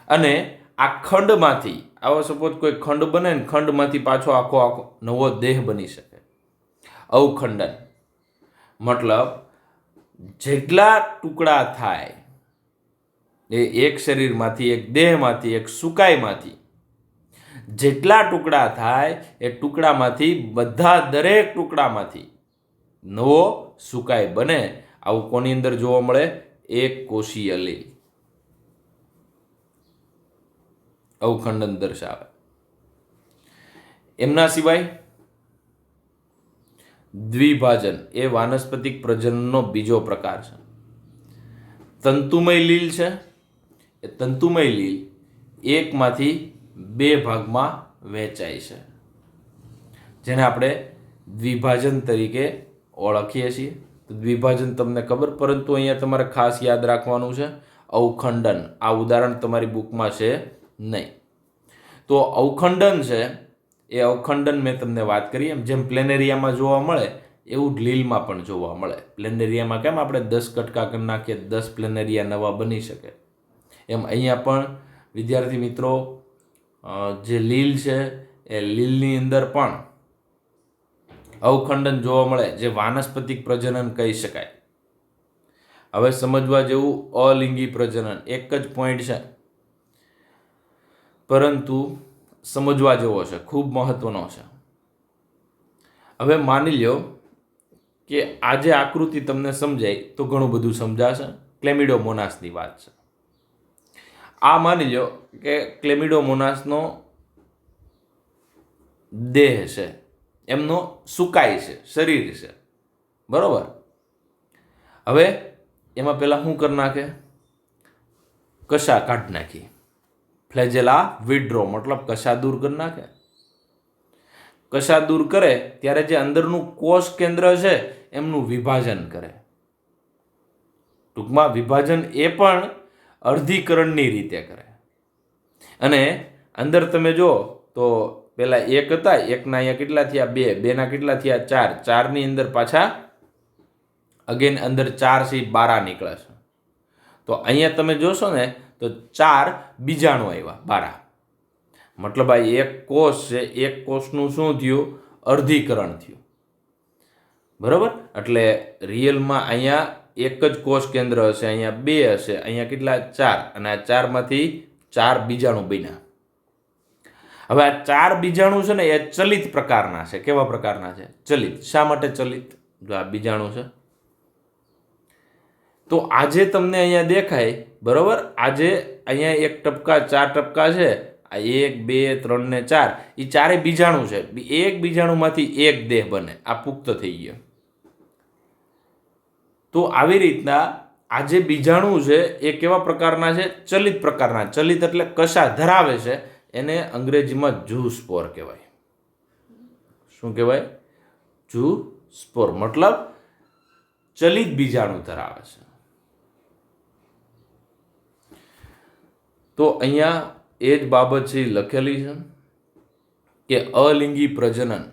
અને આ ખંડમાંથી, આવો સપોઝ કોઈ ખંડ બને ને, ખંડમાંથી પાછો આખો નવો દેહ બની શકે. અવખંડન મતલબ જેટલા ટુકડા થાય એ એક શરીરમાંથી, એક દેહમાંથી, એક સુકાઈમાંથી જેટલા ટુકડા થાય એ ટુકડામાંથી બધા દરેક ટુકડામાંથી નવો સુકાઈ બને. આવું કોની અંદર જોવા મળે? એક કોષીય લીલ અવખંડન દર્શાવે. એમના સિવાય દ્વિભાજન એ વાનસ્પતિક પ્રજનનનો બીજો પ્રકાર છે. તંતુમય લીલ છે. એ તંતુમય લીલ એકમાંથી બે ભાગમાં વહેંચાય છે, જેને આપણે દ્વિભાજન તરીકે ઓળખીએ છીએ. તો દ્વિભાજન તમને ખબર, પરંતુ અહીંયા તમારે ખાસ યાદ રાખવાનું છે અવખંડન. આ ઉદાહરણ તમારી બુકમાં છે નહીં. તો અવખંડન છે એ અવખંડન મેં તમને વાત કરી એમ જેમ પ્લેનેરિયામાં જોવા મળે એવું જ લીલમાં પણ જોવા મળે. પ્લેનેરિયામાં કેમ આપણે 10 કટકા કરી નાખીએ, 10 પ્લેનેરિયા નવા બની શકે, એમ અહીંયા પણ વિદ્યાર્થી મિત્રો જે લીલ છે એ લીલની અંદર પણ અવખંડન જોવા મળે, જે વાનસ્પતિક પ્રજનન કહી શકાય. હવે સમજવા જેવું અલિંગી પ્રજનન એક જ પોઈન્ટ છે, પરંતુ સમજવા જેવો છે, ખૂબ મહત્વનો છે. હવે માની લો કે આજે આકૃતિ તમને સમજાય તો ઘણું બધું સમજાશે. ક્લેમિડોમોનાસની વાત છે. આ માની લો કે ક્લેમિડોમોનાસનો દેહ છે, એમનો સુકાય છે, શરીર છે. બરોબર? હવે એમાં પહેલાં શું કરી નાખે? કશા કાઢી નાખી. ફ્લેજેલા વિડ્રો મતલબ કશા દૂર કરી નાખે. કશા દૂર કરે ત્યારે જે અંદરનું કોષ કેન્દ્ર છે એમનું વિભાજન કરે. ટૂંકમાં વિભાજન એ પણ અર્ધીકરણની રીતે કરે. અને અંદર તમે જો તો પેલા 1 હતા, 1ના અહીંયા કેટલા થયા 2, 2ના કેટલા થયા 4, 4ની અંદર પાછા અગેન અંદર 4 છે 12 નીકળે છે. તો અહીંયા તમે જોશો ને તો 4 બીજાણુ આવ્યા 12. મતલબ આ એક કોષ છે, એક કોષનું શું થયું? અર્ધીકરણ થયું. બરાબર. એટલે રિયલમાં અહીંયા એક જ કોષ કેન્દ્ર હશે, અહીંયા 2 હશે, અહીંયા કેટલા 4, અને આ 4માંથી 4 બીજાણુ બન્યા. હવે આ 4 બીજાણુ છે ને એ ચલિત પ્રકારના છે. કેવા પ્રકારના છે? ચલિત. શા માટે ચલિત? જો આ બીજાણુ છે તો આજે તમને અહીંયા દેખાય, બરોબર, આજે અહીંયા એક ટપકા 4 ટપકા છે, આ 1 2 3 ને 4, એ ચારે બીજાણુ છે. એક બીજાણુમાંથી એક દેહ બને, આ પુખ્ત થઈ ગયો. તો આવી રીતના આ જે બીજાણુ છે એ કેવા પ્રકારના છે? ચલિત પ્રકારના. ચલિત એટલે કશા ધરાવે છે, એને અંગ્રેજીમાં ઝૂસ્પોર કહેવાય. શું કહેવાય? ઝૂસ્પોર. મતલબ ચલિત બીજાણુ ધરાવે છે. તો અહીંયા એ જ બાબત છે લખેલી છે કે અલિંગી પ્રજનન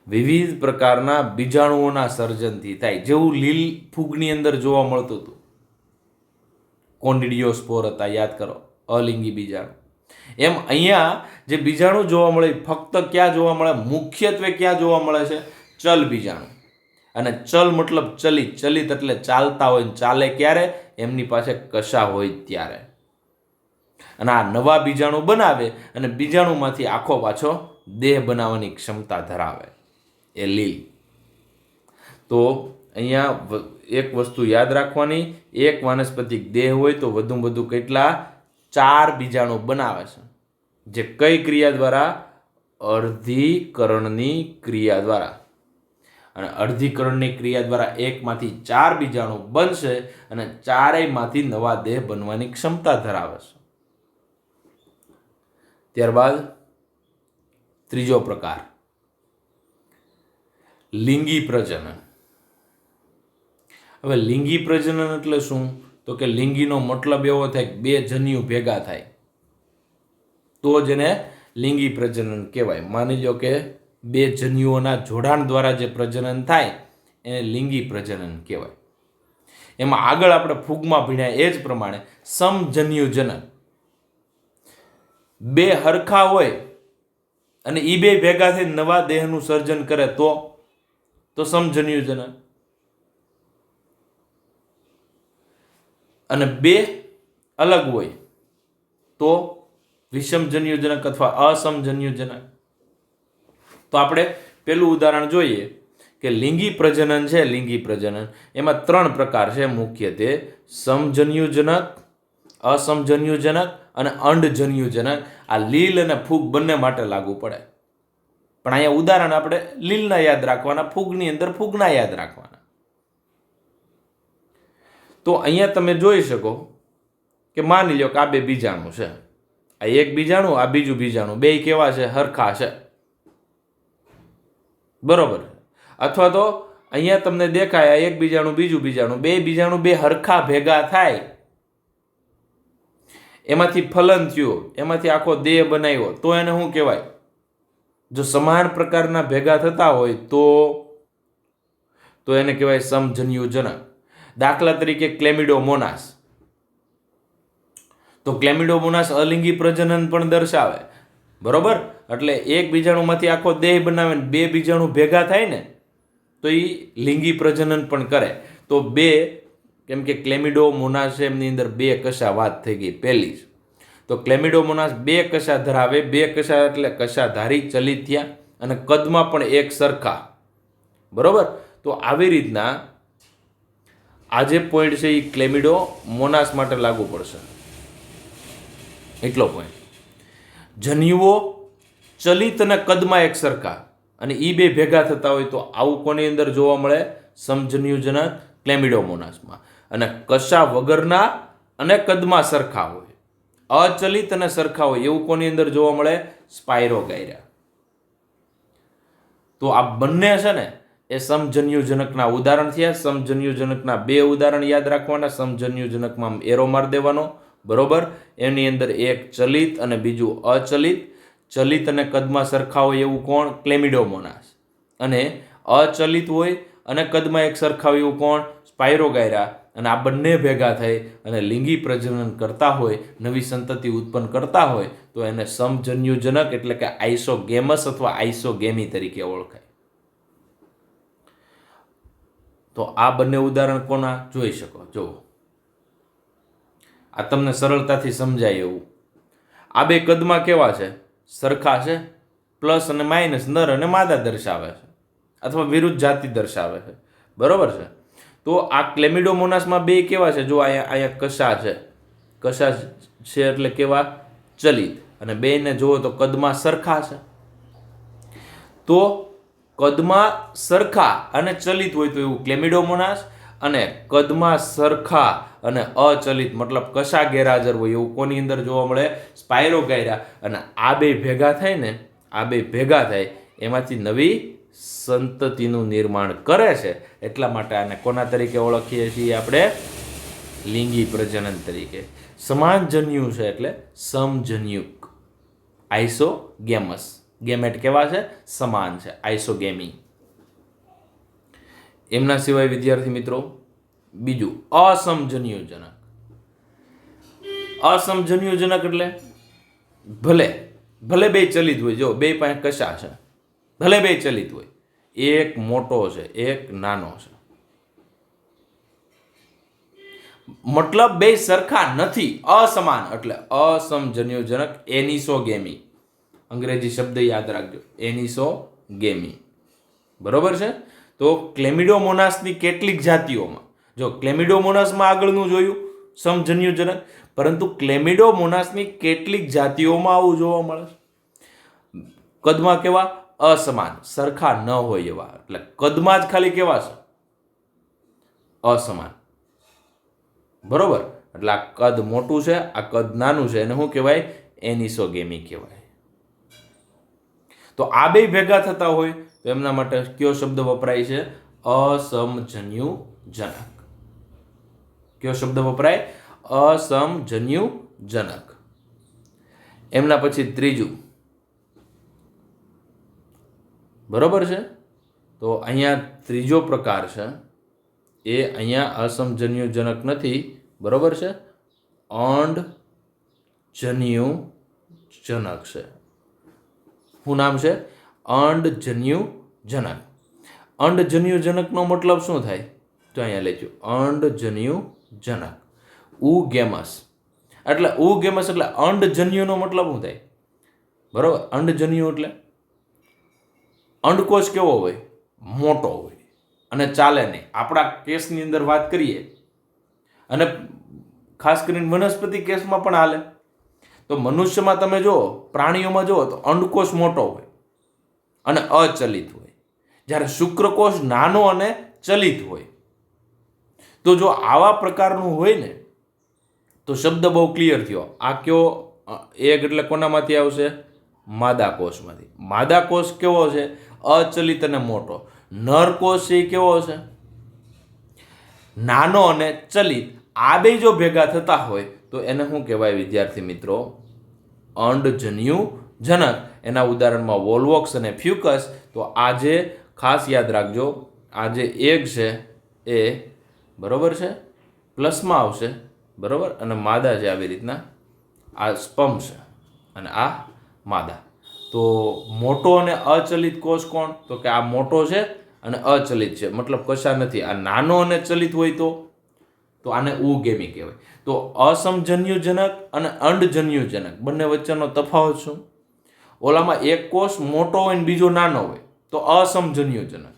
વિવિધ પ્રકારના બીજાણુઓના સર્જનથી થાય. જેવું લીલ ફૂગની અંદર જોવા મળતું હતું, કોન્ડિડિયોસ્પોર હતા, યાદ કરો, અલિંગી બીજાણુ. એમ અહીંયા જે બીજાણુ જોવા મળે ફક્ત ક્યાં જોવા મળે? મુખ્યત્વે ક્યાં જોવા મળે છે? ચલ બીજાણુ. અને ચલ મતલબ ચલિત. ચલિત એટલે ચાલતા હોય. ચાલે ક્યારે? એમની પાસે કશા હોય ત્યારે. અને આ નવા બીજાણુ બનાવે અને બીજાણુમાંથી આખો પાછો દેહ બનાવવાની ક્ષમતા ધરાવે, એ લીલ. તો અહીંયા એક વસ્તુ યાદ રાખવાની, એક વાનસ્પતિક દેહ હોય તો વધુમાં વધુ કેટલા? 4 બીજાણુ બનાવે છે. જે કઈ ક્રિયા દ્વારા? અર્ધીકરણની ક્રિયા દ્વારા. અને અર્ધીકરણની ક્રિયા દ્વારા એકમાંથી 4 બીજાણુ બનશે અને ચારેયમાંથી નવા દેહ બનવાની ક્ષમતા ધરાવે છે. ત્યારબાદ ત્રીજો પ્રકાર, લિંગી પ્રજનન. હવે લિંગી પ્રજનન એટલે શું? તો કે લિંગીનો મતલબ એવો થાય કે 2 જન્યુ ભેગા થાય તો જ એને લિંગી પ્રજનન કહેવાય. માની લો કે 2 જન્યુઓના જોડાણ દ્વારા જે પ્રજનન થાય એને લિંગી પ્રજનન કહેવાય. એમાં આગળ આપણે ફૂગમાં ભણ્યા એ જ પ્રમાણે સમજન્યુજનક. 2 હરખા હોય અને એ 2 ભેગા થઈ નવા દેહનું સર્જન કરે તો સમજન્યુજનક. અને 2 અલગ હોય તો વિષમજન્યુજનક અથવા અસમજન્યુજનક. તો આપણે પેલું ઉદાહરણ જોઈએ કે લિંગી પ્રજનન છે. લિંગી પ્રજનન એમાં 3 પ્રકાર છે મુખ્યત્વે: સમજન્યુજનક, અસમજન્યુજનક અને અંડજન્યુજનક. આ લીલ અને ફૂગ બંને માટે લાગુ પડે. પણ અહીંયા ઉદાહરણ આપણે લીલના યાદ રાખવાના, ફૂગની અંદર ફૂગના યાદ રાખવાના. તો અહીંયા તમે જોઈ શકો કે માની લો કે આ 2 બીજાણુ છે, આ એક બીજાણુ, આ બીજું બીજાણુ, 2 કેવા છે? હરખા છે. બરોબર. અથવા તો અહીંયા તમને દેખાય આ એક બીજાણુ, બીજું બીજાણુ, 2 બીજાણુ 2 હરખા ભેગા થાય, એમાંથી ફલન થયું, એમાંથી આખો દેહ બનાવ્યો, તો એને શું કહેવાય? જો સમાન પ્રકારના ભેગા થતા હોય તો એને કહેવાય સમજન્યુજનક. દાખલા તરીકે ક્લેમિડોમોનાસ. તો ક્લેમિડોમોનાસ અલિંગી પ્રજનન પણ દર્શાવે. બરોબર. એટલે એક બીજાણુમાંથી આખો દેહ બનાવે ને 2 બીજાણુ ભેગા થાય ને તો એ લિંગી પ્રજનન પણ કરે. તો 2, કેમ કે ક્લેમિડોમોનાસ એમની અંદર 2 કશા વાત થઈ ગઈ પહેલી જ. તો ક્લેમિડોમોનાસ 2 કશા ધરાવે. 2 કશા એટલે કશાધારી ચલિત થયા અને કદમાં પણ એક સરખા. બરોબર. તો આવી રીતના આ જે પોઈન્ટ છે એ ક્લેમિડોમોનાસ માટે લાગુ પડશે. એટલો પોઈન્ટ. જન્યુઓ ચલિત અને કદમાં એક સરખા અને એ 2 ભેગા થતા હોય તો આવું કોની અંદર જોવા મળે? સમજન્યુજનક ક્લેમિડોમોનાસમાં. અને કશા વગરના અને કદમાં સરખા હોય, અચલિત અને સરખા હોય એવું કોની અંદર જોવા મળે? સ્પાયરોગાયરા. તો આ બંને છે ને એ સમજન્યુજનકના ઉદાહરણ થયા. સમજન્યુજનકના 2 ઉદાહરણ યાદ રાખવાના. સમજન્યુજનકમાં એરો મારી દેવાનો. બરોબર. એની અંદર એક ચલિત અને બીજું અચલિત. ચલિત અને કદમાં સરખા હોય એવું કોણ? ક્લેમિડોમોનાસ. અને અચલિત હોય અને કદમાં એક સરખા હોય એવું કોણ? સ્પાયરોગાયરા. અને આ બંને ભેગા થઈ અને લિંગી પ્રજનન કરતા હોય, નવી સંતતિ ઉત્પન્ન કરતા હોય તો એને સમજન્યુજનક એટલે કે આઇસોગેમસ અથવા આઇસોગેમી તરીકે ઓળખાય. તો આ બંને ઉદાહરણ કોના જોઈ શકો? જો આ તમને સરળતાથી સમજાય એવું. આ બે કદમાં કેવા છે? સરખા છે. પ્લસ અને માઇનસ નર અને માદા દર્શાવે છે અથવા વિરુદ્ધ જાતિ દર્શાવે છે. બરોબર છે. તો આ ક્લેમિડોમોનાસમાં બે કેવા છે? જો અહીંયા કશા છે. કશા છે એટલે કેવા? ચલિત. અને બેને જુઓ તો કદમાં સરખા છે. તો કદમાં સરખા અને ચલિત હોય તો એવું ક્લેમિડોમોનાસ, અને કદમાં સરખા અને અચલિત મતલબ કશા ગેરહાજર હોય એવું કોની અંદર જોવા મળે? સ્પાયરોગાયરા. અને આ બે ભેગા થાય ને, આ બે ભેગા થાય એમાંથી નવી સંતતિનું નિર્માણ કરે છે. એટલા માટે આને કોના તરીકે ઓળખીએ છીએ આપણે? લિંગી પ્રજનન તરીકે. સમાનજન્યુ છે એટલે સમજન્યુક. આઇસોગેમસ. ગેમેટ કેવા છે? સમાન છે. આઇસોગેમી. એમના સિવાય વિદ્યાર્થી મિત્રો બીજું અસમજન્યુજનક. અસમજન્યુજનક એટલે ભલે બે ચલિત હોય, જો બે પાસે કશા છે, ભલે બે ચલિત હોય, એક મોટો છે એક નાનો છે, મતલબ બે સરખા નથી, અસમાન, એટલે અસમજન્યુજનક. એનિસોગેમી. અંગ્રેજી શબ્દ યાદ રાખજો, એનિસોગેમી. બરોબર છે. તો ક્લેમિડોમોનાસની કેટલીક જાતિઓમાં, જો ક્લેમિડોમોનાસમાં આગળનું જોયું સમજન્યુજનક, પરંતુ ક્લેમિડોમોનાસની કેટલીક જાતિઓમાં આવું જોવા મળે છે. કદમાં કેવા? અસમાન, સરખા ન હોય એવા. એટલે કદમાં જ ખાલી કેવા છે? અસમાન. બરોબર. એટલે આ કદ મોટું છે, આ કદ નાનું છે, એને શું કહેવાય? એનિસોગેમી કહેવાય. તો આ બે ભેગા થતા હોય તો એમના માટે કયો શબ્દ વપરાય છે? અસમજન્યુજનક. કયો શબ્દ વપરાય? અસમજન્યુજનક. એમના પછી ત્રીજું. બરોબર છે. તો અહીંયા ત્રીજો પ્રકાર છે એ અહીંયા અસમજન્યુજનક નથી. બરોબર છે. અંડજન્યુજનક છે. શું નામ છે? અંડજન્યુજનક. અંડજન્યુજનકનો મતલબ શું થાય? તો અહીંયા લેજો અંડજન્યુજનક. ઉગેમસ. એટલે ઉગેમસ એટલે અંડજન્યુનો મતલબ શું થાય? બરોબર. અંડજન્યુ એટલે અંડકોશ કેવો હોય? મોટો હોય અને ચાલે નહીં. આપણા કેસની અંદર વાત કરીએ અને ખાસ કરીને વનસ્પતિ કેસમાં પણ હાલે. તો મનુષ્યમાં તમે જુઓ, પ્રાણીઓમાં જુઓ તો અંડકોશ મોટો હોય અને અચલિત હોય, જ્યારે શુક્રકોશ નાનો અને ચલિત હોય. તો જો આવા પ્રકારનું હોય ને તો શબ્દ બહુ ક્લિયર થયો. આ કયો એક એટલે કોનામાંથી આવશે? માદા કોષમાંથી. માદા કોષ કેવો છે? અચલિત અને મોટો. નર કોષ છે એ કેવો છે? નાનો અને ચલિત. આ બે જો ભેગા થતા હોય તો એને શું કહેવાય વિદ્યાર્થી મિત્રો? અંડજન્યુજનક. એના ઉદાહરણમાં વોલ્વોક્સ અને ફ્યુકસ. તો આજે ખાસ યાદ રાખજો, આ જે એગ છે એ બરોબર છે પ્લસમાં આવશે, બરોબર, અને માદા છે આવી રીતના. આ સ્પર્મ છે અને આ માદા. તો મોટો અને અચલિત કોષ કોણ? તો કે આ મોટો છે અને અચલિત છે, મતલબ કશા નથી. આ નાનો અને ચલિત હોય તો આને ઉગેમી કહેવાય. તો અસમજન્યુજનક અને અંડજન્યુજનક બંને વચ્ચેનો તફાવત શું? ઓલામાં એક કોષ મોટો હોય ને બીજો નાનો હોય તો અસમજન્યુજનક.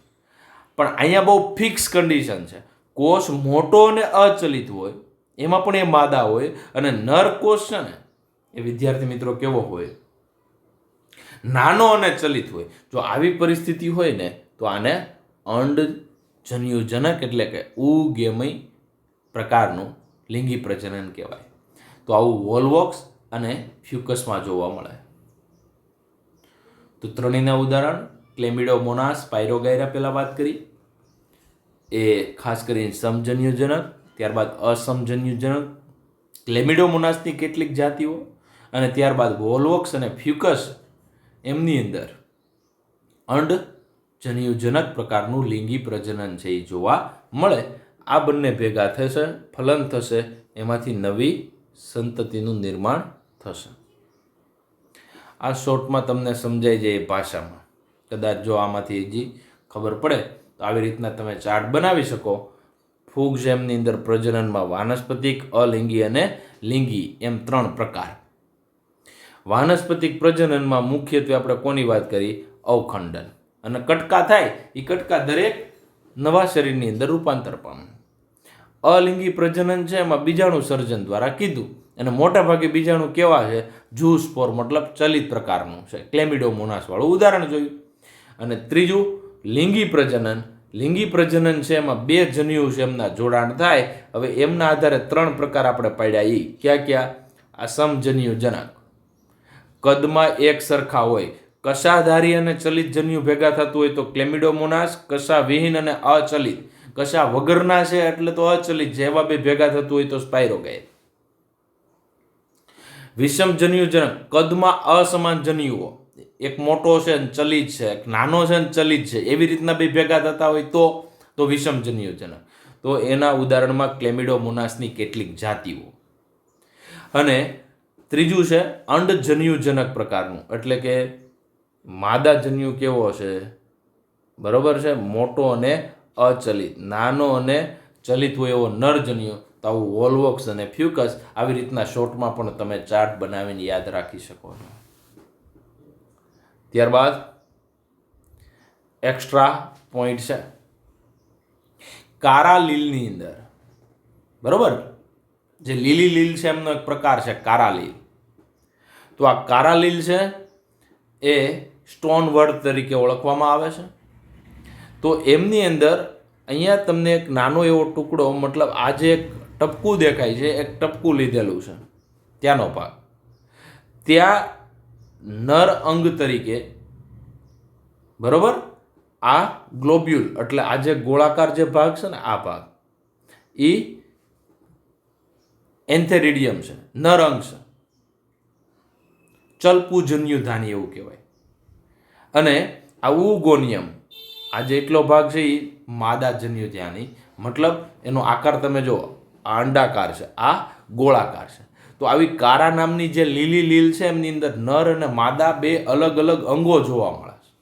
પણ અહીંયા બહુ ફિક્સ કન્ડિશન છે. કોષ મોટો અને અચલિત હોય, એમાં પણ એ માદા હોય, અને નર કોષ છે ને એ વિદ્યાર્થી મિત્રો કેવો હોય? નાનો અને ચલિત હોય. જો આવી પરિસ્થિતિ હોય ને તો આને અંડજન્યુજનક એટલે કે ઉગેમી પ્રકારનું લિંગી પ્રજનન કહેવાય. તો આવું વોલ્વોક્સ અને ફ્યુકસમાં જોવા મળે. તો ત્રણેયના ઉદાહરણ ક્લેમિડોમોનાસ, સ્પાયરોગાયરા પહેલા વાત કરી, એ ખાસ કરીને સમજન્યુજનક, ત્યારબાદ અસમજન્યુજનક, ક્લેમિડોમોનાસની કેટલીક જાતિઓ, અને ત્યારબાદ વોલ્વોક્સ અને ફ્યુકસ એમની અંદર અંડ જન્યુજનક પ્રકારનું લિંગી પ્રજનન છે એ જોવા મળે. આ બંને ભેગા થશે, ફલન થશે, એમાંથી નવી સંતતિનું નિર્માણ થશે. આ શોર્ટમાં તમને સમજાઈ જાય એ ભાષામાં. કદાચ જો આમાંથી હજી ખબર પડે તો આવી રીતના તમે ચાર્ટ બનાવી શકો. ફૂગ છે એમની અંદર પ્રજનનમાં વાનસ્પતિક, અલિંગી અને લિંગી એમ 3 પ્રકાર. વાનસ્પતિક પ્રજનનમાં મુખ્યત્વે આપણે કોની વાત કરી? અવખંડન. અને કટકા થાય એ કટકા દરેક નવા શરીરની અંદર રૂપાંતર પામે. અલિંગી પ્રજનન છે એમાં બીજાણુ સર્જન દ્વારા કીધું, અને મોટા ભાગે બીજાણુ કેવા છે? ઝૂસ્પોર મતલબ ચલિત પ્રકારનું છે. ક્લેમિડોમોનાસ વાળું ઉદાહરણ જોયું. અને ત્રીજું લિંગી પ્રજનન. લિંગી પ્રજનન છે એમાં 2 જન્યુ છે એમના જોડાણ થાય. હવે એમના આધારે 3 પ્રકાર આપણે પાડ્યા. એ ક્યાં ક્યાં? આ સમજન્યુજનક, કદમાં એક સરખા હોય, કશાધારી અને ચલિત જન્યુ ભેગા થતું હોય તો ક્લેમિડોમોનાસ, કશા વિહીન અને અચલિત, કશા વગરના છે એટલે તો અચલિત છે, એવા 2 ભેગા થતું હોય તો સ્પાઇરોગાઇટ. વિષમજન્યુજનક, કદમાં અસમાન જન્યુઓ, એક મોટો છે ને ચલિત છે, એક નાનો છે ને ચલિત છે, એવી રીતના 2 ભેગા થતા હોય તો વિષમજન્યુજનક. તો એના ઉદાહરણમાં ક્લેમિડોમોનાસની કેટલીક જાતિઓ. અને ત્રીજું છે અંડજન્યુજનક પ્રકારનું, એટલે કે માદા જન્યુ કેવો છે? બરોબર છે, મોટો અને અચલિત. નાનો અને ચલિત હોય એવો નરજન્યુ. તો આવું વોલ્વોક્સ અને ફ્યુકસ આવી રીતના શોર્ટમાં પણ તમે ચાર્ટ બનાવીને યાદ રાખી શકો છો. ત્યારબાદ એક્સ્ટ્રા પોઈન્ટ છે કારા લીલની અંદર. બરોબર, જે લીલી લીલ છે એમનો એક પ્રકાર છે કારા લીલ. તો આ કારા લીલ છે એ સ્ટોન વર્ડ તરીકે ઓળખવામાં આવે છે. તો એમની અંદર અહીંયા તમને એક નાનો એવો ટુકડો, મતલબ આ જે એક ટપકું દેખાય છે, એક ટપકું લીધેલું છે ત્યાંનો ભાગ, ત્યાં નર અંગ તરીકે, બરોબર, આ ગ્લોબ્યુલ એટલે આ જે ગોળાકાર જે ભાગ છે ને, આ ભાગ એ એન્થેરિડિયમ છે, નર અંગ છે, ચલ્પુજન્યુધાની એવું કહેવાય. અને આ ઉગોનિયમ, આ જે એકલો ભાગ છે એ માદા જન્યુધાની, મતલબ એનો આકાર તમે જો, આ અંડાકાર છે, આ ગોળાકાર છે. તો આવી કારા નામની જે લીલી લીલ છે એમની અંદર નર અને માદા 2 અલગ અલગ અંગો જોવા મળે છે,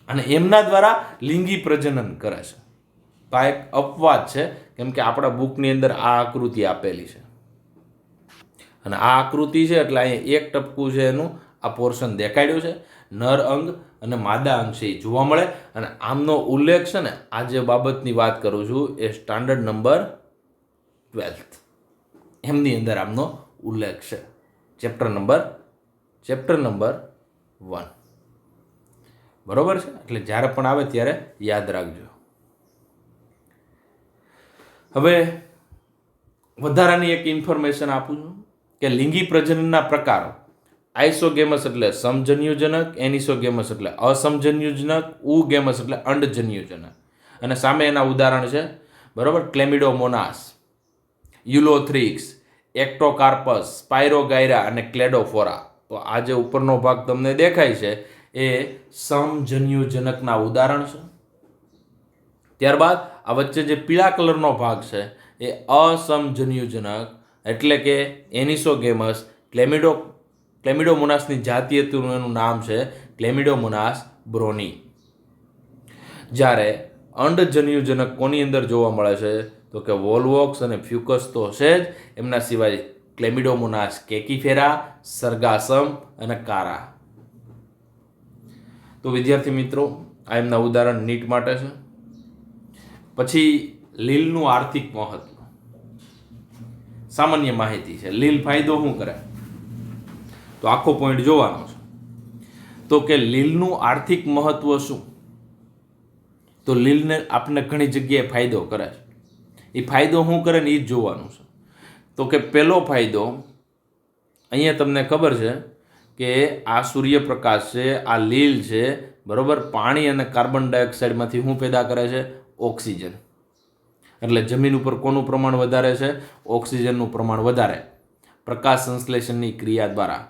અને એમના દ્વારા લિંગી પ્રજનન કરે છે. તો આ એક અપવાદ છે, કેમ કે આપણા બુકની અંદર આ આકૃતિ આપેલી છે, અને આ આકૃતિ છે એટલે અહીંયા એક ટપકું છે એનું આ પોર્શન દેખાડ્યું છે. નર અંગ અને માદા અંગ છે એ જોવા મળે. અને આમનો ઉલ્લેખ છે ને, આ જે બાબતની વાત કરું છું એ સ્ટાન્ડર્ડ નંબર 12 એમની અંદર આમનો ઉલ્લેખ છે, ચેપ્ટર નંબર 1. બરોબર છે, એટલે જ્યારે પણ આવે ત્યારે યાદ રાખજો. હવે વધારાની એક ઇન્ફોર્મેશન આપું છું કે લિંગી પ્રજનનના પ્રકારો: આઇસોગેમસ એટલે સમજન્યુજનક, એનિસોગેમસ એટલે અસમજન્યુજનક, ઉગેમસ એટલે અંડજન્યુજનક. અને સામે એના ઉદાહરણ છે, બરોબર, ક્લેમિડોમોનાસ, યુલોથ્રિક્સ, એક્ટોકાર્પસ, સ્પાઇરોગાયરા અને ક્લેડોફોરા. તો આ જે ઉપરનો ભાગ તમને દેખાય છે એ સમજન્યુજનકના ઉદાહરણ છે. ત્યારબાદ આ વચ્ચે જે પીળા કલરનો ભાગ છે એ અસમજન્યુજનક, એટલે કે એનિસોગેમસ. ક્લેમિડોમોનાસની જાતિ હતું, એનું નામ છે ક્લેમિડોમોનાસ બ્રોની. જ્યારે અંડજન્યુજનક કોની અંદર જોવા મળે છે? તો કે વોલ્વોક્સ અને ફ્યુકસ તો છે જ, એમના સિવાય ક્લેમિડોમોનાસ કેકીફેરા, સરગાસમ અને કારા. તો વિદ્યાર્થી મિત્રો, આ એમના ઉદાહરણ નીટ માટે છે. પછી લીલનું આર્થિક મહત્વ, સામાન્ય માહિતી છે. લીલ ફાયદો શું કરે? તો આખો પોઈન્ટ જોવાનો છે. તો કે લીલનું આર્થિક મહત્વ શું? તો લીલને આપણે ઘણી જગ્યાએ ફાયદો કરે છે. એ ફાયદો શું કરે ને એ જ જોવાનું છે. તો કે પહેલો ફાયદો અહીંયા તમને ખબર છે કે આ સૂર્યપ્રકાશ છે, આ લીલ છે, બરોબર, પાણી અને કાર્બન ડાયોક્સાઇડમાંથી શું પેદા કરે છે? ઓક્સિજન. એટલે જમીન ઉપર કોનું પ્રમાણ વધારે છે? ઓક્સિજનનું પ્રમાણ વધારે, પ્રકાશ સંશ્લેષણની ક્રિયા દ્વારા.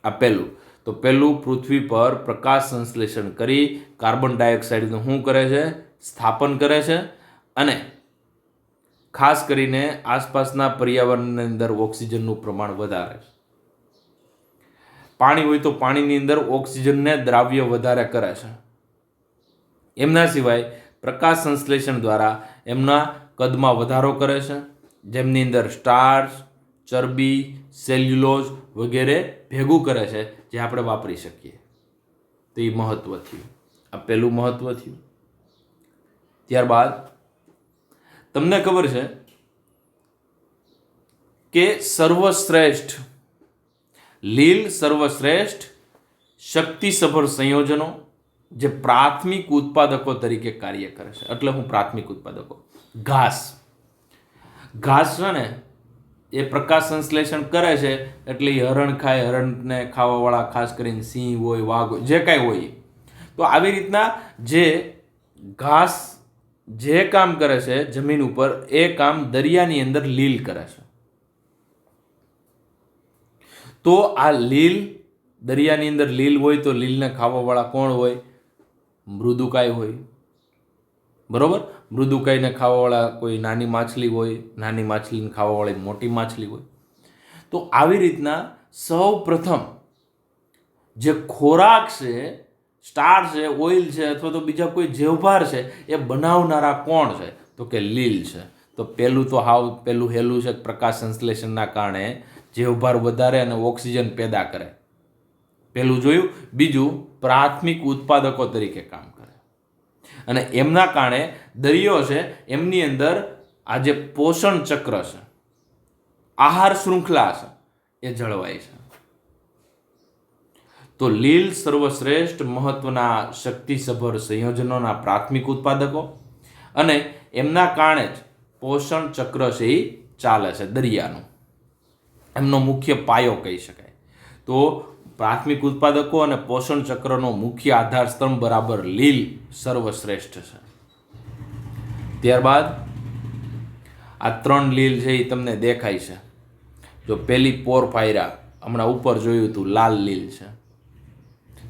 આ પહેલું. તો પહેલું, પૃથ્વી પર પ્રકાશ સંશ્લેષણ કરી કાર્બન ડાયોક્સાઇડનું શું કરે છે? સ્થાપન કરે છે. અને ખાસ કરીને આસપાસના પર્યાવરણની અંદર ઓક્સિજનનું પ્રમાણ વધારે છે. પાણી હોય તો પાણીની અંદર ઓક્સિજનને દ્રાવ્ય વધારે કરે છે. એમના સિવાય પ્રકાશ સંશ્લેષણ દ્વારા એમના કદમાં વધારો કરે છે, જેમની અંદર સ્ટાર્ચ, ચરબી, સેલ્યુલોઝ વગેરે ભેગું કરે છે, જે આપણે વાપરી શકીએ. તો એ મહત્વ થયું. આ પહેલું મહત્વ થયું. ત્યારબાદ તમને ખબર છે કે સર્વશ્રેષ્ઠ લીલ સર્વશ્રેષ્ઠ શક્તિસભર સંયોજનો જે પ્રાથમિક ઉત્પાદકો તરીકે કાર્ય કરે છે. એટલે હું પ્રાથમિક ઉત્પાદકો, ઘાસ છે ને એ પ્રકાશ સંશ્લેષણ કરે છે, એટલે એ હરણ ખાય, હરણને ખાવાવાળા ખાસ કરીને સિંહ હોય, વાઘ હોય, જે કાંઈ હોય. તો આવી રીતના જે ઘાસ જે કામ કરે છે જમીન ઉપર, એ કામ દરિયાની અંદર લીલ કરે છે. તો આ લીલ, દરિયાની અંદર લીલ હોય તો લીલને ખાવાવાળા કોણ હોય? મૃદુકાય હોય. બરોબર? મૃદુકાયને ખાવાવાળા કોઈ નાની માછલી હોય, નાની માછલીને ખાવાવાળી મોટી માછલી હોય. તો આવી રીતના સૌ પ્રથમ જે ખોરાક છે, સ્ટાર્ચ છે, ઓઇલ છે, અથવા તો બીજા કોઈ જેવભાર છે, એ બનાવનારા કોણ છે? તો કે લીલ છે. તો પહેલું તો પહેલું હેલું છે, પ્રકાશ સંશ્લેષણના કારણે જેવભાર વધારે અને ઓક્સિજન પેદા કરે. પહેલું જોયું. બીજું, પ્રાથમિક ઉત્પાદકો તરીકે કામ કરે. અને એમના કારણે દરિયો છે એમની અંદર આ જે પોષણ ચક્ર છે, આહાર શૃંખલા છે, એ જળવાય છે. તો લીલ સર્વશ્રેષ્ઠ મહત્વના શક્તિસભર સંયોજનોના પ્રાથમિક ઉત્પાદકો, અને એમના કારણે જ પોષણ ચક્ર છે એ ચાલે છે દરિયાનું. એમનો મુખ્ય પાયો કહી શકાય. તો પ્રાથમિક ઉત્પાદકો અને પોષણ ચક્રનો મુખ્ય આધાર સ્તંભ બરાબર લીલ સર્વશ્રેષ્ઠ છે. ત્યારબાદ આ 3 લીલ છે એ તમને દેખાય છે. જો પહેલી પોરફાયરા, હમણાં ઉપર જોયું હતું, લાલ લીલ છે.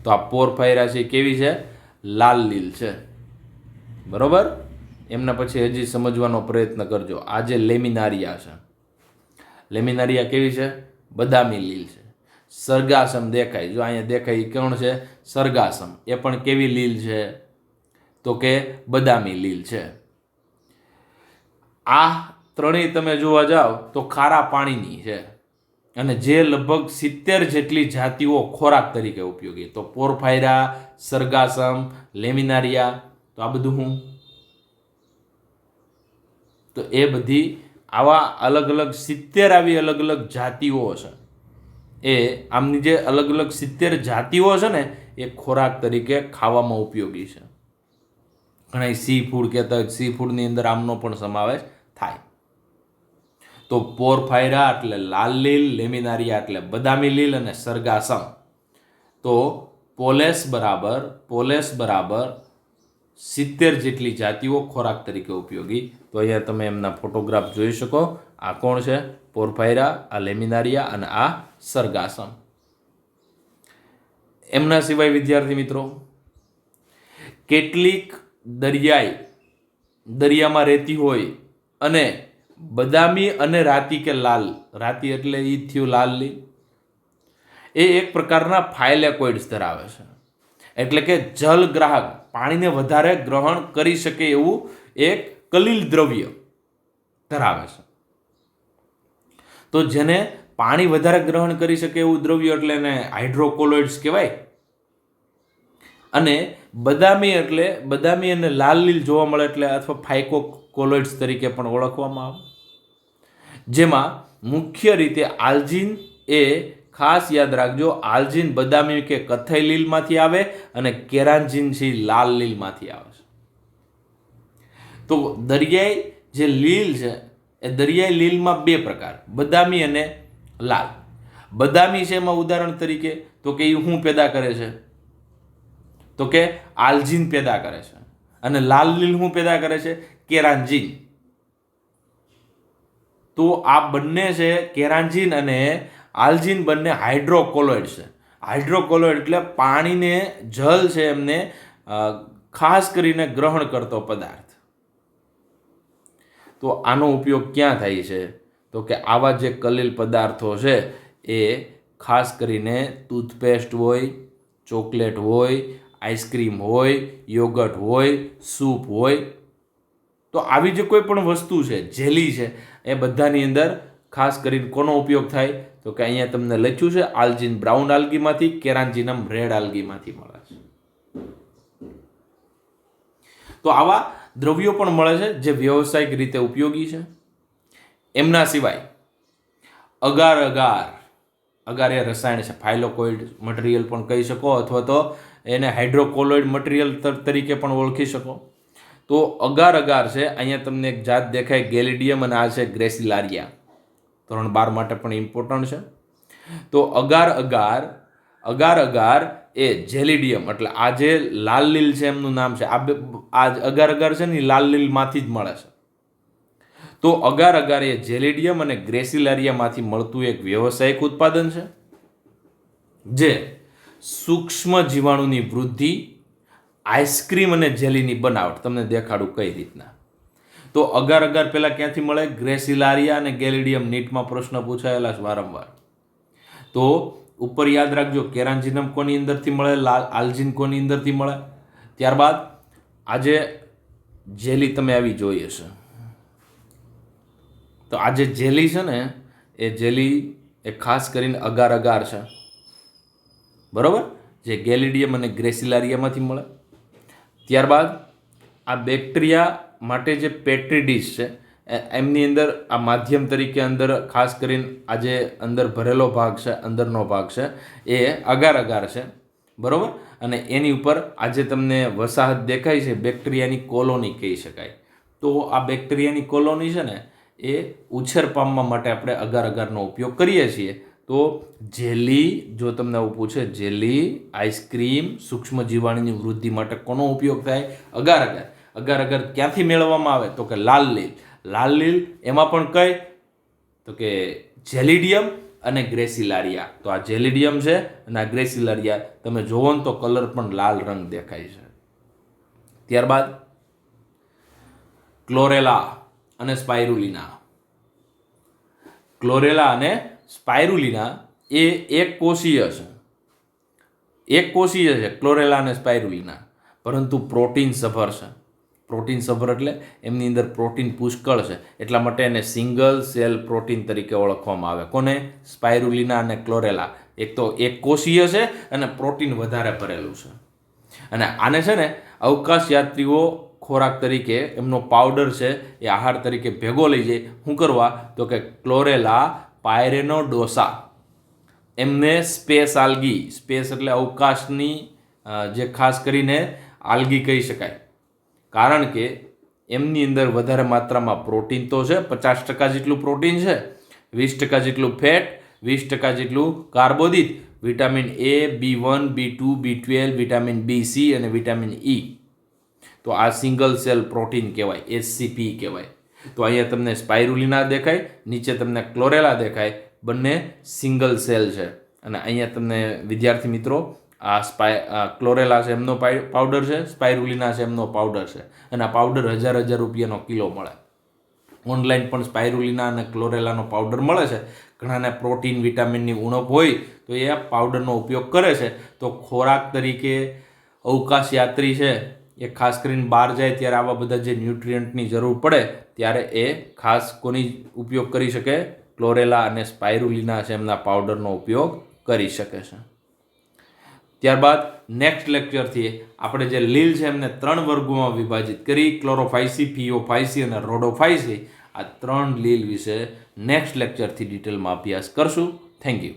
તો આ પોરફાયરા છે કેવી છે? લાલ લીલ છે. બરોબર? એમના પછી હજી સમજવાનો પ્રયત્ન કરજો. આ જે લેમિનારિયા છે, લેમિનારિયા કેવી છે? બદામી લીલ છે. સરગાસમ દેખાય, જો અહીંયા દેખાય, કોણ છે? સરગાસમ. એ પણ કેવી લીલ છે? તો કે બદામી લીલ છે. આ ત્રણેય તમે જોવા જાઓ તો ખારા પાણીની છે, અને જે લગભગ 70 જેટલી જાતિઓ ખોરાક તરીકે ઉપયોગી. તો પોરફાયરા, સરગાસમ, લેમિનારિયા, તો આ બધું હું, તો એ બધી આવા અલગ અલગ 70 આવી અલગ અલગ જાતિઓ છે. એ આમની જે અલગ અલગ 70 જાતિઓ છે ને, એ ખોરાક તરીકે ખાવામાં ઉપયોગી છે. ઘણા સી ફૂડ કહેતા હોય, સી ફૂડની અંદર આમનો પણ સમાવેશ થાય. તો પોરફાયરા એટલે લાલ લીલ, લેમિનારિયા એટલે બદામી લીલ, અને સરગાસમ. તો પોલેસ બરાબર 70 જેટલી જાતિઓ ખોરાક તરીકે ઉપયોગી. તો અહીંયા તમે એમના ફોટોગ્રાફ જોઈ શકો. આ કોણ છે? પોરફાયરા, આ લેમિનારિયા અને આ સરગાસમ. એમના સિવાય વિદ્યાર્થી મિત્રો, કેટલીક દરિયામાં રહેતી હોય અને બદામી અને રાતી કે લાલ, રાતી એટલે ઈ થયું લાલ લીલ, એ એક પ્રકારના ફાઇલેકોઇડ્સ ધરાવે છે. એટલે કે જલગ્રાહક, પાણીને વધારે ગ્રહણ કરી શકે એવું એક કલીલ દ્રવ્ય ધરાવે છે. તો જેને પાણી વધારે ગ્રહણ કરી શકે એવું દ્રવ્ય એટલે એને હાઇડ્રોકોલોઇડ્સ કહેવાય. અને બદામી અને લાલ લીલ જોવા મળે એટલે અથવા ફાઇકોકોલોઇડ્સ તરીકે પણ ઓળખવામાં આવે. જેમાં મુખ્ય રીતે આલ્જીન, એ ખાસ યાદ રાખજો, આલ્જીન બદામી કે કથ્થઈ લીલમાંથી આવે અને કેરાન્જીન છે લાલ લીલમાંથી આવે છે. તો દરિયાઈ જે લીલ છે એ દરિયાઈ લીલમાં 2 પ્રકાર, બદામી અને લાલ. બદામી છે એમાં ઉદાહરણ તરીકે તો કે એ શું પેદા કરે છે? તો કે આલ્જીન પેદા કરે છે. અને લાલ લીલ શું પેદા કરે છે? કેરાન્જીન. તો આ બંને છે, કેરાન્જીન અને આલ્જીન, બંને હાઇડ્રોકોલોઇડ છે. હાઇડ્રોકોલોઇડ એટલે પાણીને, જલ છે એમને ખાસ કરીને ગ્રહણ કરતો પદાર્થ. તો આનો ઉપયોગ ક્યાં થાય છે? તો કે આવા જે કલીલ પદાર્થો છે એ ખાસ કરીને ટૂથપેસ્ટ હોય, ચોકલેટ હોય, આઈસ્ક્રીમ હોય, યોગર્ટ હોય, સૂપ હોય, તો આવી જે કોઈ પણ વસ્તુ છે, જેલી છે, એ બધાની અંદર ખાસ કરીને કોનો ઉપયોગ થાય? તો કે અહીંયા તમને લખ્યું છે આલ્જીન બ્રાઉન આલ્ગીમાંથી, કેરાન્ચિનમ રેડ આલ્ગીમાંથી મળે છે. તો આવા દ્રવ્યો પણ મળે છે જે વ્યવસાયિક રીતે ઉપયોગી છે. એમના સિવાય અગાર એ રસાયણ છે, ફાઇલોકોઇડ મટીરિયલ પણ કહી શકો, અથવા તો એને હાઇડ્રોકોલોઇડ મટીરિયલ તરીકે પણ ઓળખી શકો. તો અગાર છે, અહીંયા તમને એક જાત દેખાય ગેલિડિયમ, અને આ છે ગ્રેસિલારિયા. ધોરણ 12 માટે પણ ઇમ્પોર્ટન્ટ છે. તો અગાર એ જેલિડિયમ, એટલે આ જે લાલ લીલ છે એમનું નામ છે, આ અગાર છે ને લાલ લીલમાંથી જ મળે છે. તો અગાર એ જેલિડિયમ અને ગ્રેસિલારિયામાંથી મળતું એક વ્યવસાયિક ઉત્પાદન છે જે સૂક્ષ્મ જીવાણુની વૃદ્ધિ, આઈસ્ક્રીમ અને જેલીની બનાવટ, તમને દેખાડું કઈ રીતના. તો અગાર પહેલા ક્યાંથી મળે? ગ્રેસિલારિયા અને ગેલિડિયમ. નીટમાં પ્રશ્ન પૂછાયેલા છે વારંવાર. તો ઉપર યાદ રાખજો, કેરાન્ચિનમ કોની અંદરથી મળે? આલ્જીન કોની અંદરથી મળે? ત્યારબાદ આજે જેલી તમે આવી જોઈ હશે. તો આ જે જેલી છે ને, એ જેલી એ ખાસ કરીને અગાર છે, બરોબર, જે ગેલિડિયમ અને ગ્રેસિલારિયામાંથી મળે. ત્યારબાદ આ બેક્ટેરિયા માટે જે પેટ્રી ડીશ છે એમની અંદર આ માધ્યમ તરીકે અંદર ખાસ કરીને આ જે અંદર ભરેલો ભાગ છે, અંદરનો ભાગ છે, એ અગાર છે, બરોબર. અને એની ઉપર આજે તમને વસાહત દેખાય છે, બેક્ટેરિયાની કોલોની કહી શકાય. તો આ બેક્ટેરિયાની કોલોની છે ને, એ ઉછેર પામવા માટે આપણે અગારનો ઉપયોગ કરીએ છીએ. તો જેલી, જો તમને આવું પૂછે, જેલી, આઈસ્ક્રીમ, સૂક્ષ્મ જીવાણુની વૃદ્ધિ માટે કોનો ઉપયોગ થાય? અગાર ક્યાંથી મેળવવામાં આવે? તો કે લાલ લીલ એમાં પણ કઈ? તો કે જેલિડિયમ અને ગ્રેસિલારિયા. તો આ જેલિડિયમ છે અને આ ગ્રેસિલારિયા, તમે જોવો ને તો કલર પણ લાલ રંગ દેખાય છે. ત્યારબાદ ક્લોરેલા અને સ્પાઇરુલિના એ એક કોષીય છે, ક્લોરેલા અને સ્પાઇરુલિના, પરંતુ પ્રોટીન સભર છે. પ્રોટીન સભર એટલે એમની અંદર પ્રોટીન પુષ્કળ છે, એટલા માટે એને સિંગલ સેલ પ્રોટીન તરીકે ઓળખવામાં આવે. કોને? સ્પાઇરુલિના અને ક્લોરેલા. એક તો એક કોષીય છે અને પ્રોટીન વધારે ભરેલું છે. અને આને છે ને અવકાશ યાત્રીઓ ખોરાક તરીકે, એમનો પાવડર છે એ આહાર તરીકે ભેગો લઈ જાય. શું કરવા? તો કે ક્લોરેલા પાયરેનોડોસા, એમને સ્પેસ આલ્ગી, સ્પેસ એટલે અવકાશની જે ખાસ કરીને આલ્ગી કહી શકાય, કારણ કે એમની અંદર વધારે માત્રામાં પ્રોટીન તો છે, 50% જેટલું પ્રોટીન છે, 20% જેટલું ફેટ, 20% જેટલું કાર્બોદિત, vitamin A, B1, B2, B12, vitamin B, C અને વિટામિન E. તો આ સિંગલ સેલ પ્રોટીન કહેવાય, SCP કહેવાય. તો અહીંયા તમને સ્પાઇરુલિના દેખાય, નીચે તમને ક્લોરેલા દેખાય, બંને સિંગલ સેલ છે. અને અહીંયા તમને વિદ્યાર્થી મિત્રો આ ક્લોરેલા છે એમનો પાવડર છે, સ્પાઇરુલિના છે એમનો પાવડર છે, અને આ પાવડર હજાર રૂપિયાનો કિલો મળે. ઓનલાઈન પણ સ્પાઇરુલિના અને ક્લોરેલાનો પાવડર મળે છે. ઘણાને પ્રોટીન, વિટામિનની ઉણપ હોય તો એ પાવડરનો ઉપયોગ કરે છે. તો ખોરાક તરીકે અવકાશ યાત્રી છે એ ખાસ કરીને બહાર જાય ત્યારે આવા બધા જે ન્યુટ્રિયન્ટની જરૂર પડે ત્યારે એ ખાસ કોની ઉપયોગ કરી શકે? ક્લોરેલા અને સ્પાઇરુલિના છે એમના પાવડરનો ઉપયોગ કરી શકે છે. ત્યારબાદ નેક્સ્ટ લેક્ચરથી આપણે જે લીલ છે એમને 3 વર્ગોમાં વિભાજિત કરી, ક્લોરોફાઇસી, ફિયોફાઇસી અને રોડોફાઇસી. આ 3 લીલ વિશે નેક્સ્ટ લેક્ચરથી ડિટેલમાં અભ્યાસ કરશું. Thank you.